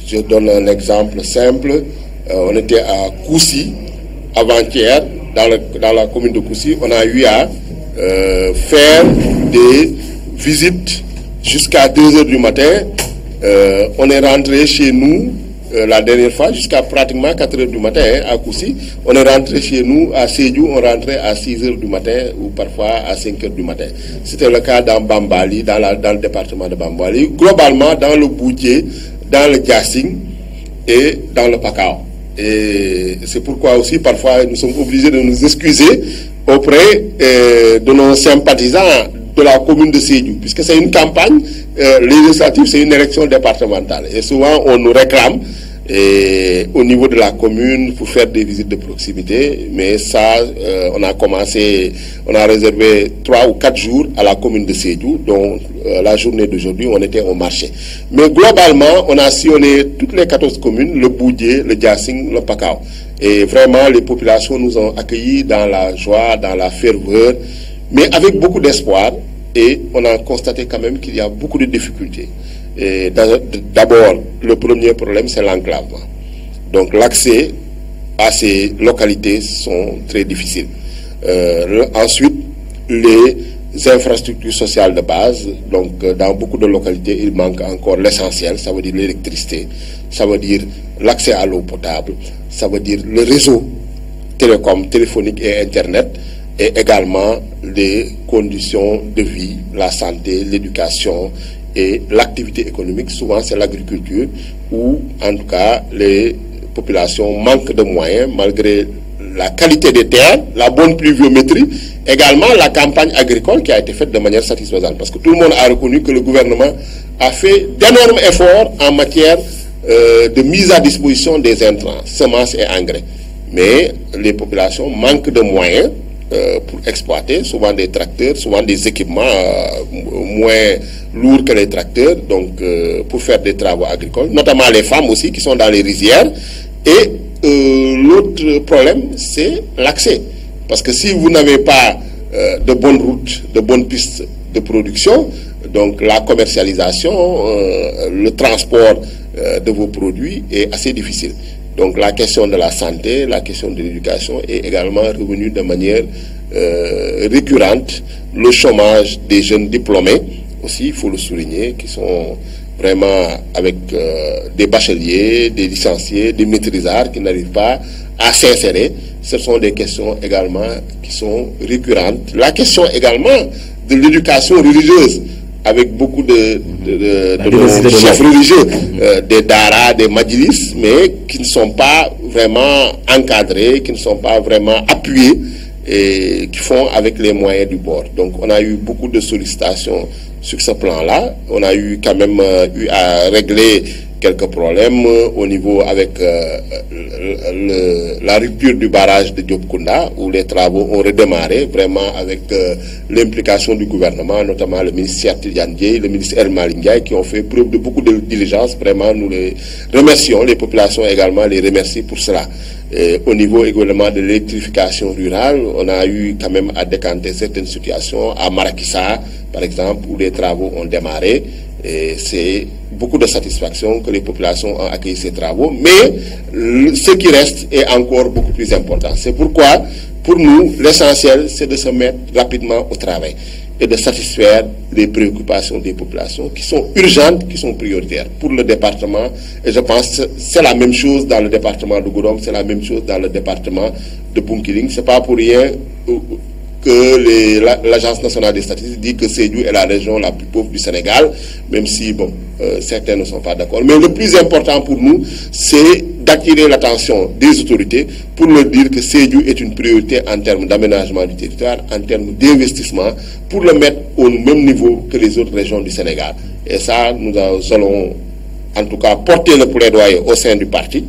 je donne un exemple simple. On était à Kousi avant-hier, dans la commune de Kousi. On a eu à faire des visites jusqu'à 2 heures du matin. On est rentré chez nous la dernière fois jusqu'à pratiquement 4 heures du matin à Kousi. On est rentré chez nous à Sédhiou, on rentrait à 6 heures du matin ou parfois à 5 heures du matin. C'était le cas dans Bambali, dans le département de Bambali, globalement dans le Boudjé, dans le Diassing et dans le Pakao. Et c'est pourquoi aussi parfois nous sommes obligés de nous excuser auprès de nos sympathisants de la commune de Sédhiou, puisque c'est une campagne législative, c'est une élection départementale. Et souvent on nous réclame au niveau de la commune pour faire des visites de proximité, mais ça, on a réservé 3 ou 4 jours à la commune de Sédhiou, donc la journée d'aujourd'hui, on était au marché. Mais globalement, on a sillonné toutes les 14 communes, le Boudjé, le Diassing, le Pakao. Et vraiment, les populations nous ont accueillis dans la joie, dans la ferveur, mais avec beaucoup d'espoir. Et on a constaté quand même qu'il y a beaucoup de difficultés. D'abord, le premier problème, c'est l'enclavement. Donc l'accès à ces localités sont très difficiles. Ensuite, les infrastructures sociales de base. Donc dans beaucoup de localités, il manque encore l'essentiel, ça veut dire l'électricité, ça veut dire l'accès à l'eau potable, ça veut dire le réseau téléphonique et Internet, et également les conditions de vie, la santé, l'éducation et l'activité économique. Souvent c'est l'agriculture où en tout cas les populations manquent de moyens malgré la qualité des terres, la bonne pluviométrie, également la campagne agricole qui a été faite de manière satisfaisante. Parce que tout le monde a reconnu que le gouvernement a fait d'énormes efforts en matière de mise à disposition des intrants, semences et engrais. Mais les populations manquent de moyens pour exploiter, souvent des tracteurs, souvent des équipements moins lourds que les tracteurs, donc pour faire des travaux agricoles, notamment les femmes aussi qui sont dans les rizières. Et l'autre problème, c'est l'accès. Parce que si vous n'avez pas de bonnes routes, de bonnes pistes de production, donc la commercialisation, le transport de vos produits est assez difficile. Donc la question de la santé, la question de l'éducation est également revenue de manière récurrente. Le chômage des jeunes diplômés aussi, il faut le souligner, qui sont vraiment avec des bacheliers, des licenciés, des maîtrisards qui n'arrivent pas à s'insérer. Ce sont des questions également qui sont récurrentes. La question également de l'éducation religieuse, avec beaucoup de chefs religieux, des daras, des majlis, mais qui ne sont pas vraiment encadrés, qui ne sont pas vraiment appuyés, et qui font avec les moyens du bord. Donc on a eu beaucoup de sollicitations sur ce plan-là. On a eu quand même eu à régler quelques problèmes au niveau avec la rupture du barrage de Diop-Kounda, où les travaux ont redémarré vraiment avec l'implication du gouvernement, notamment le ministre Cheikh Tidiane Dièye, le ministre El Malick Ndiaye, qui ont fait preuve de beaucoup de diligence. Vraiment, nous les remercions. Les populations également les remercient pour cela. Et au niveau également de l'électrification rurale, on a eu quand même à décanter certaines situations à Marakissa, par exemple, où les travaux ont démarré. Et c'est beaucoup de satisfaction que les populations ont accueilli ces travaux. Mais ce qui reste est encore beaucoup plus important. C'est pourquoi, pour nous, l'essentiel, c'est de se mettre rapidement au travail et de satisfaire les préoccupations des populations qui sont urgentes, qui sont prioritaires pour le département. Et je pense que c'est la même chose dans le département de Goudomp, c'est la même chose dans le département de Bounkiling. Ce n'est pas pour rien que l'Agence nationale des statistiques dit que Sédhiou est la région la plus pauvre du Sénégal, même si bon, certains ne sont pas d'accord. Mais le plus important pour nous, c'est d'attirer l'attention des autorités pour leur dire que Sédhiou est une priorité en termes d'aménagement du territoire, en termes d'investissement, pour le mettre au même niveau que les autres régions du Sénégal. Et ça, nous allons en tout cas porter le plaidoyer au sein du parti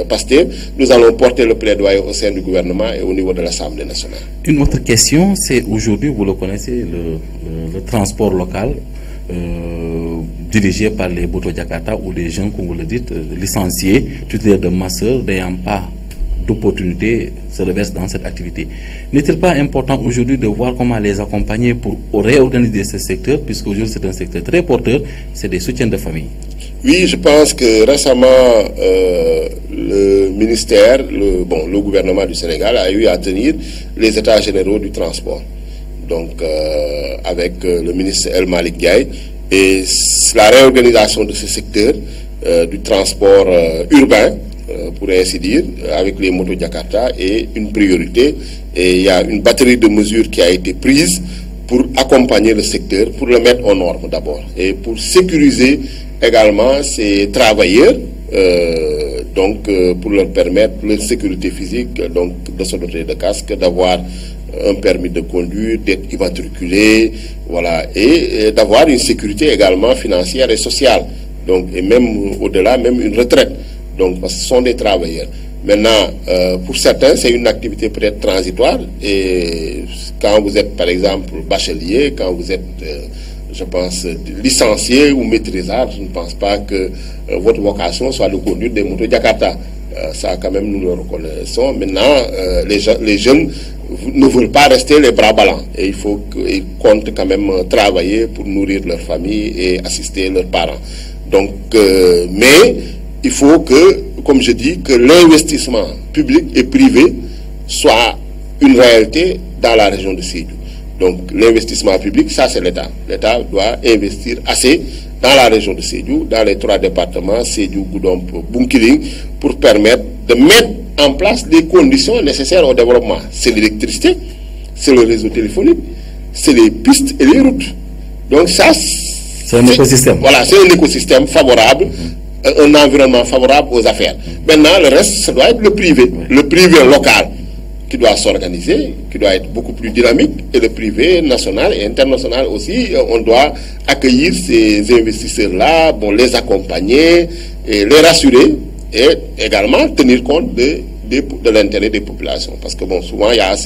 PASTEF. Nous allons porter le plaidoyer au sein du gouvernement et au niveau de l'Assemblée nationale. Une autre question, c'est aujourd'hui, vous le connaissez, le transport local dirigé par les Boto Jakarta ou des gens, comme vous le dites, licenciés, tuteurs de masseurs, n'ayant pas d'opportunité, se reversent dans cette activité. N'est-il pas important aujourd'hui de voir comment les accompagner pour réorganiser ce secteur, puisque aujourd'hui c'est un secteur très porteur, c'est des soutiens de famille? Oui, je pense que récemment, le ministère, le gouvernement du Sénégal a eu à tenir les états généraux du transport. Donc, avec le ministre El Malick Ndiaye, et la réorganisation de ce secteur du transport urbain, pour ainsi dire, avec les motos Jakarta, est une priorité. Et il y a une batterie de mesures qui a été prise pour accompagner le secteur, pour le mettre aux normes d'abord, et pour sécuriser également ces travailleurs, pour leur permettre leur sécurité physique, donc de se doter de casque, d'avoir un permis de conduire, d'être immatriculé, voilà, et d'avoir une sécurité également financière et sociale, donc, et même au-delà, même une retraite, donc, parce que ce sont des travailleurs. Maintenant, pour certains, c'est une activité peut-être transitoire, et quand vous êtes, par exemple, bachelier, quand vous êtes je pense, licencié ou maîtrisard, je ne pense pas que votre vocation soit de conduire des motos Jakarta. Ça, quand même, nous le reconnaissons. Maintenant, les jeunes ne veulent pas rester les bras ballants. Et il faut qu'ils comptent quand même travailler pour nourrir leur famille et assister leurs parents. Donc, mais il faut que, comme je dis, que l'investissement public et privé soit une réalité dans la région de Sédhiou. Donc, l'investissement public, ça c'est l'État. L'État doit investir assez dans la région de Sédhiou, dans les 3 départements, Sédhiou, Goudomp, Bounkiling, pour permettre de mettre en place les conditions nécessaires au développement. C'est l'électricité, c'est le réseau téléphonique, c'est les pistes et les routes. Donc ça, c'est un écosystème. Voilà, c'est un écosystème favorable, un environnement favorable aux affaires. Maintenant, le reste, ça doit être le privé local, qui doit s'organiser, qui doit être beaucoup plus dynamique, et le privé national et international aussi. On doit accueillir ces investisseurs-là, bon, les accompagner, et les rassurer, et également tenir compte de l'intérêt des populations. Parce que bon, souvent, il y a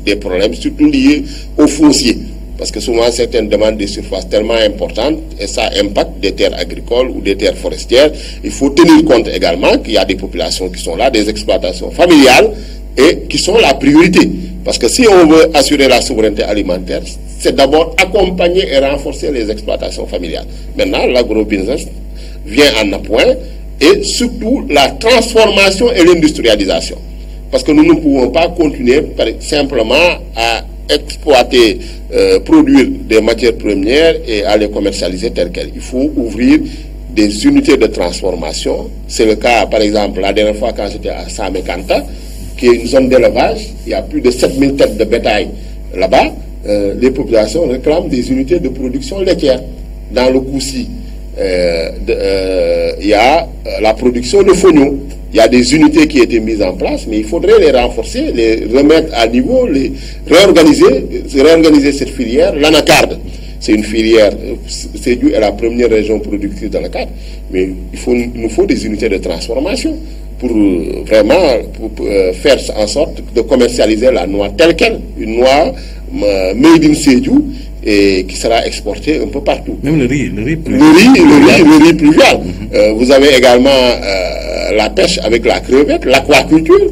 des problèmes, surtout liés au foncier. Parce que souvent, certaines demandent des surfaces tellement importantes, et ça impacte des terres agricoles ou des terres forestières. Il faut tenir compte également qu'il y a des populations qui sont là, des exploitations familiales, et qui sont la priorité. Parce que si on veut assurer la souveraineté alimentaire, c'est d'abord accompagner et renforcer les exploitations familiales. Maintenant, l'agrobusiness vient en appoint, et surtout la transformation et l'industrialisation. Parce que nous ne pouvons pas continuer simplement à exploiter, produire des matières premières et à les commercialiser telles quelles. Il faut ouvrir des unités de transformation. C'est le cas, par exemple, la dernière fois quand j'étais à Samekanta, qui est une zone d'élevage, il y a plus de 7000 têtes de bétail là-bas. Les populations réclament des unités de production laitière. Dans le Koussi, il y a la production de fonio. Il y a des unités qui ont été mises en place, mais il faudrait les renforcer, les remettre à niveau, les réorganiser cette filière. L'anacarde, c'est une filière, Sédhiou est la première région productrice d'anacarde, mais il nous faut des unités de transformation pour vraiment faire en sorte de commercialiser la noix telle qu'elle, une noix made in Sédhiou, et qui sera exporté un peu partout. Même le riz pluvial. Le riz pluvial. Vous avez également la pêche avec la crevette, l'aquaculture.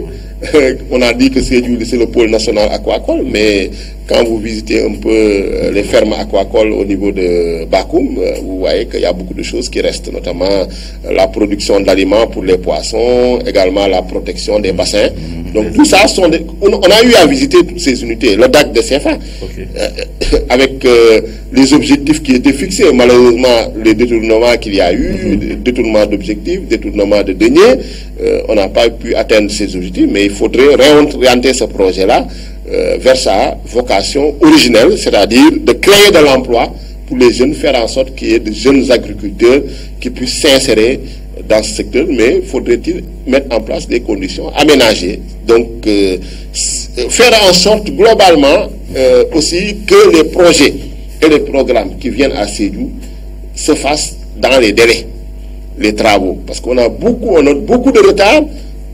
On a dit que c'est le pôle national aquacole, mais quand vous visitez un peu les fermes aquacoles au niveau de Bakoum, vous voyez qu'il y a beaucoup de choses qui restent, notamment la production d'aliments pour les poissons, également la protection des bassins. Donc tout ça, on a eu à visiter toutes ces unités, le DAC de CFA, avec les objectifs qui étaient fixés. Malheureusement, les détournements qu'il y a eu, détournement d'objectifs, détournement de deniers, on n'a pas pu atteindre ces objectifs, mais il faudrait réorienter ce projet-là vers sa vocation originelle, c'est-à-dire de créer de l'emploi pour les jeunes, faire en sorte qu'il y ait de jeunes agriculteurs qui puissent s'insérer dans ce secteur, mais faudrait-il mettre en place des conditions aménagées. Donc, faire en sorte globalement aussi que les projets et les programmes qui viennent à Sédhiou se fassent dans les délais, les travaux. Parce qu'on note beaucoup de retard,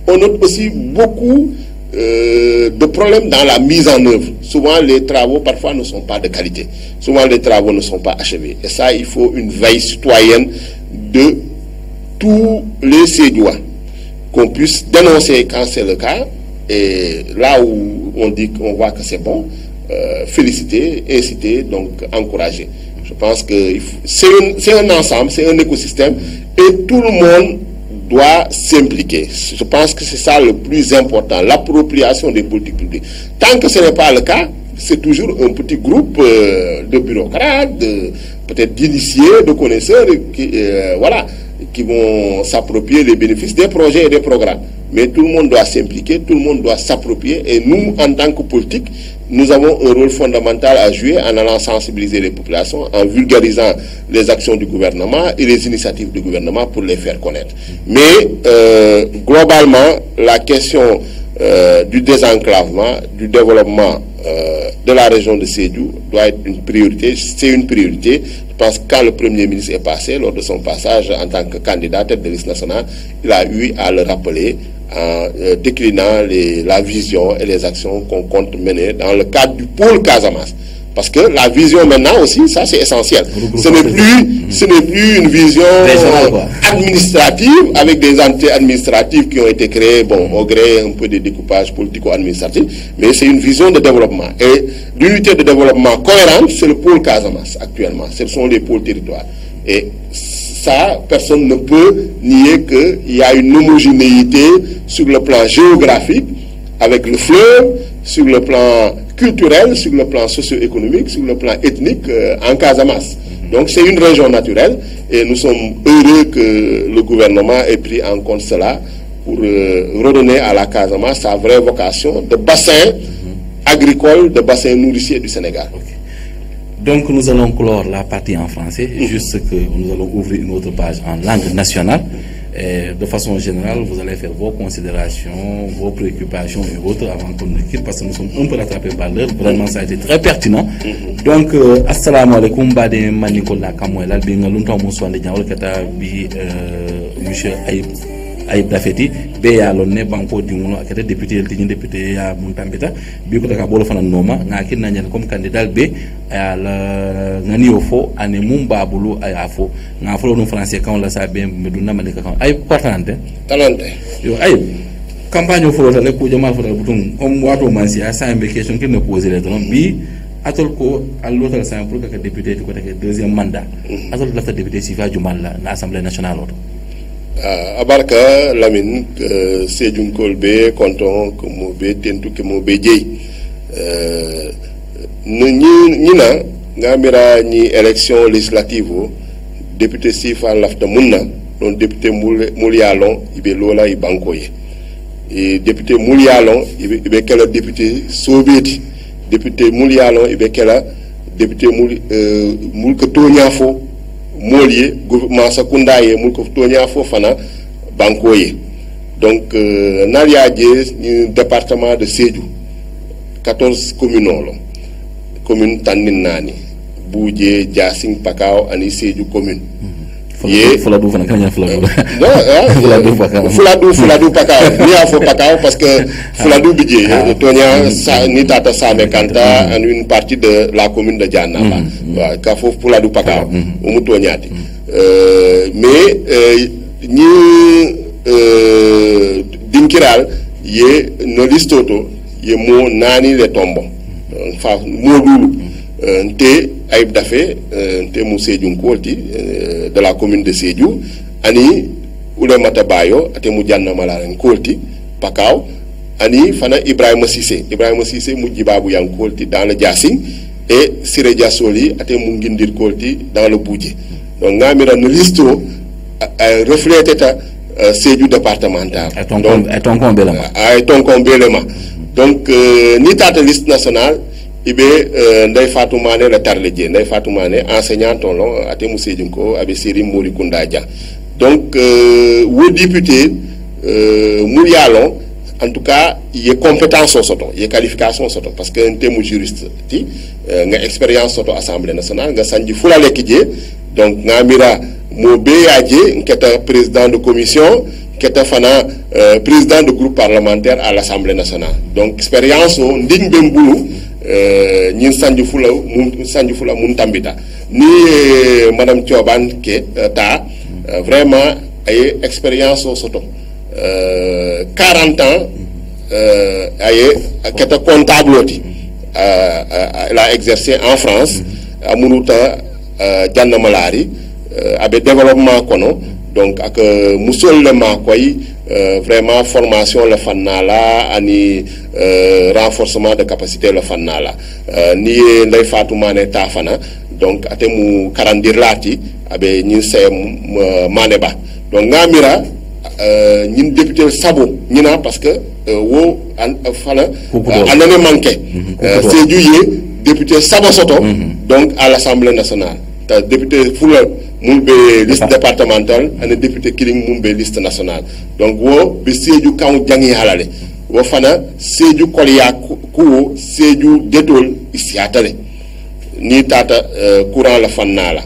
on note aussi beaucoup de problèmes dans la mise en œuvre. Souvent, les travaux, parfois, ne sont pas de qualité. Souvent, les travaux ne sont pas achevés. Et ça, il faut une veille citoyenne de tous les Sédhiouis, qu'on puisse dénoncer quand c'est le cas, et là où on dit qu'on voit que c'est bon, féliciter, inciter, donc encourager. Je pense que c'est un ensemble, c'est un écosystème, et tout le monde doit s'impliquer. Je pense que c'est ça le plus important, l'appropriation des politiques publiques. Tant que ce n'est pas le cas, c'est toujours un petit groupe de bureaucrates, peut-être d'initiés, de connaisseurs, qui vont s'approprier les bénéfices des projets et des programmes. Mais tout le monde doit s'impliquer, tout le monde doit s'approprier, et nous, en tant que politique, nous avons un rôle fondamental à jouer en allant sensibiliser les populations, en vulgarisant les actions du gouvernement et les initiatives du gouvernement pour les faire connaître. Mais globalement, la question du désenclavement, du développement de la région de Sédhiou doit être une priorité. C'est une priorité. Je pense que quand le Premier ministre est passé, lors de son passage en tant que candidat tête de liste nationale, il a eu à le rappeler en déclinant la vision et les actions qu'on compte mener dans le cadre du pôle Casamance. Parce que la vision maintenant aussi, ça c'est essentiel. Ce n'est plus une vision administrative avec des entités administratives qui ont été créées, au gré un peu de découpage politico-administratif, mais c'est une vision de développement. Et l'unité de développement cohérente, c'est le pôle Casamance actuellement. Ce sont les pôles territoires. Et ça, personne ne peut nier qu'il y a une homogénéité sur le plan géographique avec le fleuve, sur le plan culturel, sur le plan socio-économique, sur le plan ethnique en Casamance. Donc c'est une région naturelle et nous sommes heureux que le gouvernement ait pris en compte cela pour redonner à la Casamance sa vraie vocation de bassin agricole, de bassin nourricier du Sénégal. Okay. Donc nous allons clore la partie en français, juste que nous allons ouvrir une autre page en langue nationale. Et de façon générale, vous allez faire vos considérations, vos préoccupations et autres avant qu'on ne quitte, parce que nous sommes un peu rattrapés par l'heure. Vraiment, ça a été très pertinent. Donc, assalamu alaikum, bade manikola kamwela binga lunta muswande nyawol kata bi monsieur Ayib Dafeti be ya lonne banko dimuno akete député eltini député ya muntambita bi ko taka bolo fana noma ngaki nanyen comme candidat be ala ngani ofo ane mumba bulu ayafo ngafo no français kan la sa be meduna malika kan ay portante talante yo ay campagne ofo la ko jamal fota butun comme wato mansi a sa be question qui ne poser les non bi atol ko allo sa pour que député ko take deuxième mandat atol la député sifa jumal la assemblée nationale auto abarka Lamine Sédhiou Kolbe konton ko mo be tentu ke mo be jeey ñi na ngamira ñi élection législative député sifa lafta munna don député Moulialon ibe lola i bankoye et député Moulialon ibe kala député Sobeti député Moulialon ibe kala député mulka toñafo Molier, gouvernement Sakundaye, Moulko Tonia Fofana, Bankoye. Donc, Nalia Dié, département de Sédhiou, 14 communes. Commune Taninani, Boudjé, Djassing, Pakao, Ani Sédhiou commune. Fouladou, Fouladou. Fouladou, Pakao. Ni a fo Pakao parce que Fouladou Bidjé, Tonia, Nitata Same Kanta, en une partie de la commune de Djanaba. Kafo Fouladou Pakao, Oumoutouniati. Mais, ni Dinkiral, yé no listoto, yé mo nani le tombo. Enfin, Moulou, Nté, Ayib Dafé, Nté Moussédioun Kolti, de la commune de Sédhiou, Ani, Oulé Matabayo, Ate Moudjana Malaren Kolti, Pakao, Ani, Fana Ibrahima Sissé, Moudjibabou Yang Kolti, dans le Djassing, et Siré Diassoli, Ate Mungindir Kolti, dans le Boudjé. Donc, Namira no listo, reflète Sédhiou départemental. Et ton combélema. Donc, ni tata liste nationale, ibe Ndeye Fatou Mané la tarledje Ndeye Fatou Mané enseignante long ate Sédhiou ko abe Seri Mori Koundadia. Donc wo député Moulialon en tout cas il est compétence soto il est qualification soto parce que un terme juriste ti nga expérience soto assemblée nationale nga sanji fula lekije donc nga mira mo beyaje nketa président de commission keta fana président de groupe parlementaire à l'Assemblée nationale. Donc expérience o ndiñ bembulu ñin sanju fula mun tambita ni madame Thioban ke ta vraiment ay expérience o soto 40 ans ay keta comptable oti elle a exercé en France à Munuta Janna Malari avec développement kono donc ak musulman koy vraiment formation le fannala ani renforcement de capacité le fannala ni Ndeye Fatou Mané tafana donc atemu karandir lati abe ñin sem Mané ba donc ngamira ñin député Sabo ñina parce que wo fana anane manqué Sédhiou yé député Sabo Soto donc à l'Assemblée nationale député Fula Moulbe liste départementale et député Kiling Moulbe liste nationale. Donc, wo be Sédhiou kan jangi halale. Wo fana Sédhiou Kolia Kou Sédhiou Detol ici atale. Ni tata courant la fannala.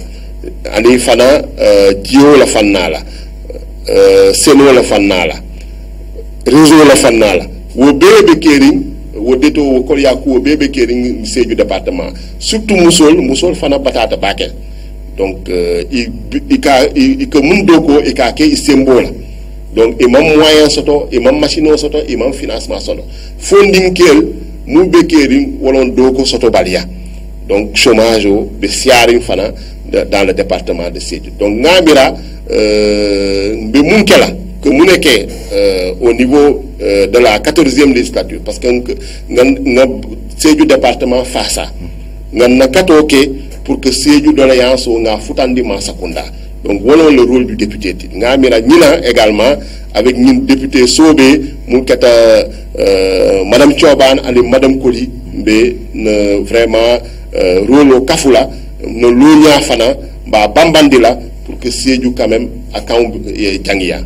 Ani fana Dio la fannala. Seno la fannala. Réseau la fannala. Wo bebe Kering wodeto kol yakuo bebe kering Sédhiou département surtout musol fana batata bakel donc i que mun doko i ka ke symbole donc imam moyen soto imam machine soto imam financement soto funding kel mu be kering wolon doko soto balia donc chômage be siaring fana dans le département de Sédhiou donc ngamira be mun kela que mu nekkee au niveau de la 14e législature parce que nga Sédhiou département fasa nga nakatoke pour que Sédhiou doléance o nga futandi Masakunda donc voilà le rôle du député nga mira ñina également avec ñin député Sobé mu kata madame Thioban ali madame Koli be ne vraiment rôle o kafula no luña fana ba bambandila pour que Sédhiou quand même account jangiya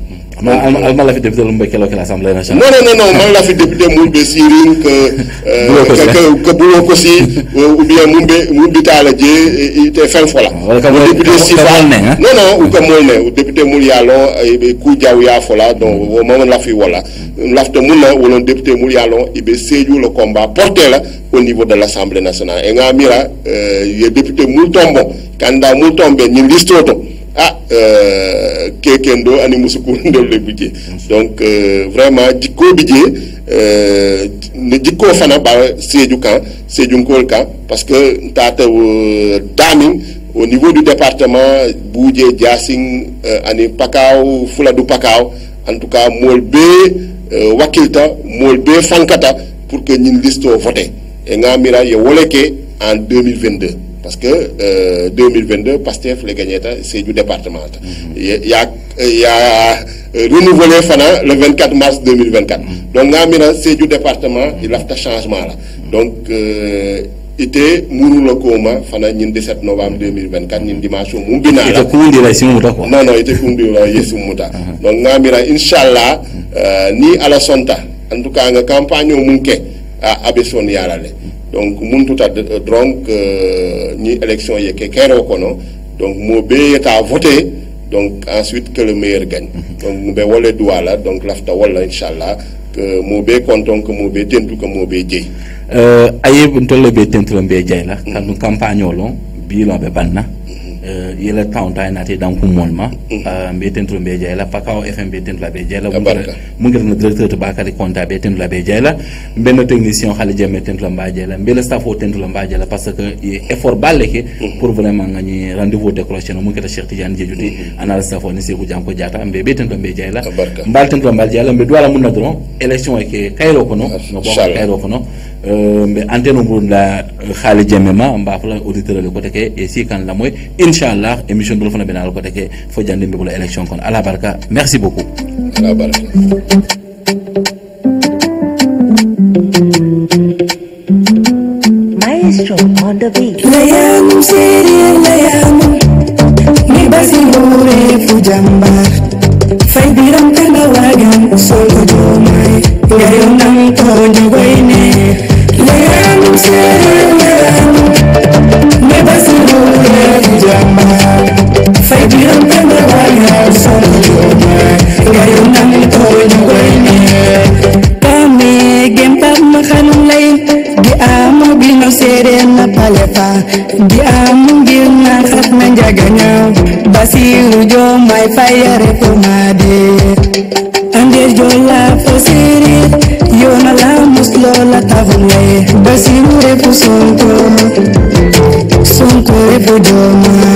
alma la fi député lu mbekelo ke l'Assemblée nationale non man la fi député mu be sirin que bulo ko si ou bien mu bitala je te fin fola député sifa non ou que molne député mul yalo be ku jaw ya fola donc o moment la fi wala lafte munna wala député mul yalo be Sédhiou le combat porté là au niveau de l'Assemblée nationale et nga mira ye député mul tombo candidat mul tombe ni listoto kekendo ani musuku ndol le budget donc vraiment jikko budget ne jikko fana ba Sédhiou Nkol kan parce que tata daming au niveau du département Boudjé Diassing ani Pakao Fuladu Pakao en tout cas molbe wakilta molbe fankata pour que ñin listo voter et ngamira ye woleke en 2022 parce que 2022 Pastef le gagné Sédhiou département il y a renouvelé fana le 24 mars 2024 donc ngamira Sédhiou département il a fait changement là donc était muru le coma fana ñin 17 novembre 2024 ñin dimanche mu bina la kundi la simu muta quoi non était kundi la yesu muta donc ngamira inshallah ni ala sonta en tout cas nga campagne mu ke abeson yala le donc mun tuta donc ni élection yeke kero kono donc mo be ta voter donc ensuite que le meilleur gagne donc mo be wolé douala donc lafta wala inshallah que mo be konton que mo be tentu que mo be jey ayib ntolle be tentu be jey la kan campagne lo bi lo be banna yela tawnta nati dan ko molma be tentu be jey la Pakao FM be tentu la be jey la mu ngi na directeur to Bakary Konta be tentu la be jey la ben technicien xali jeme tentu la mba jey la be le staff o tentu la mba jey la parce que effort baleke pour vraiment ngani rendez-vous décroché no mu keta Cheikh Tidiane Djedjouti ana le staff ni Sekou Janko Diatta be tentu be jey la mbal tentu la mba jey la be douala mun na dron élection e ke kayro kono no bo kayro kono be antenne bu la xali jeme ma mba fa auditeur le côté ke et si kan la moy inshallah émission do fana benal côté ke fo jande be la élection kon ala baraka merci beaucoup ala baraka Maestro on the beat layam siri layam ni basi more fujambar fay biram kana wagan solo jomai ngayon nang tonjo goine layam siri layam ni basi more fujambar fay biram kana wagan solo jomai ngayon nang tonjo goine kami gempa makhanum lay di amu bino serena palepa di amu bina khatna jaganya Basiru Diomaye Faye reformade ande jola fosiri yona la muslola tavule Basiru refu Sonko refu Diomaye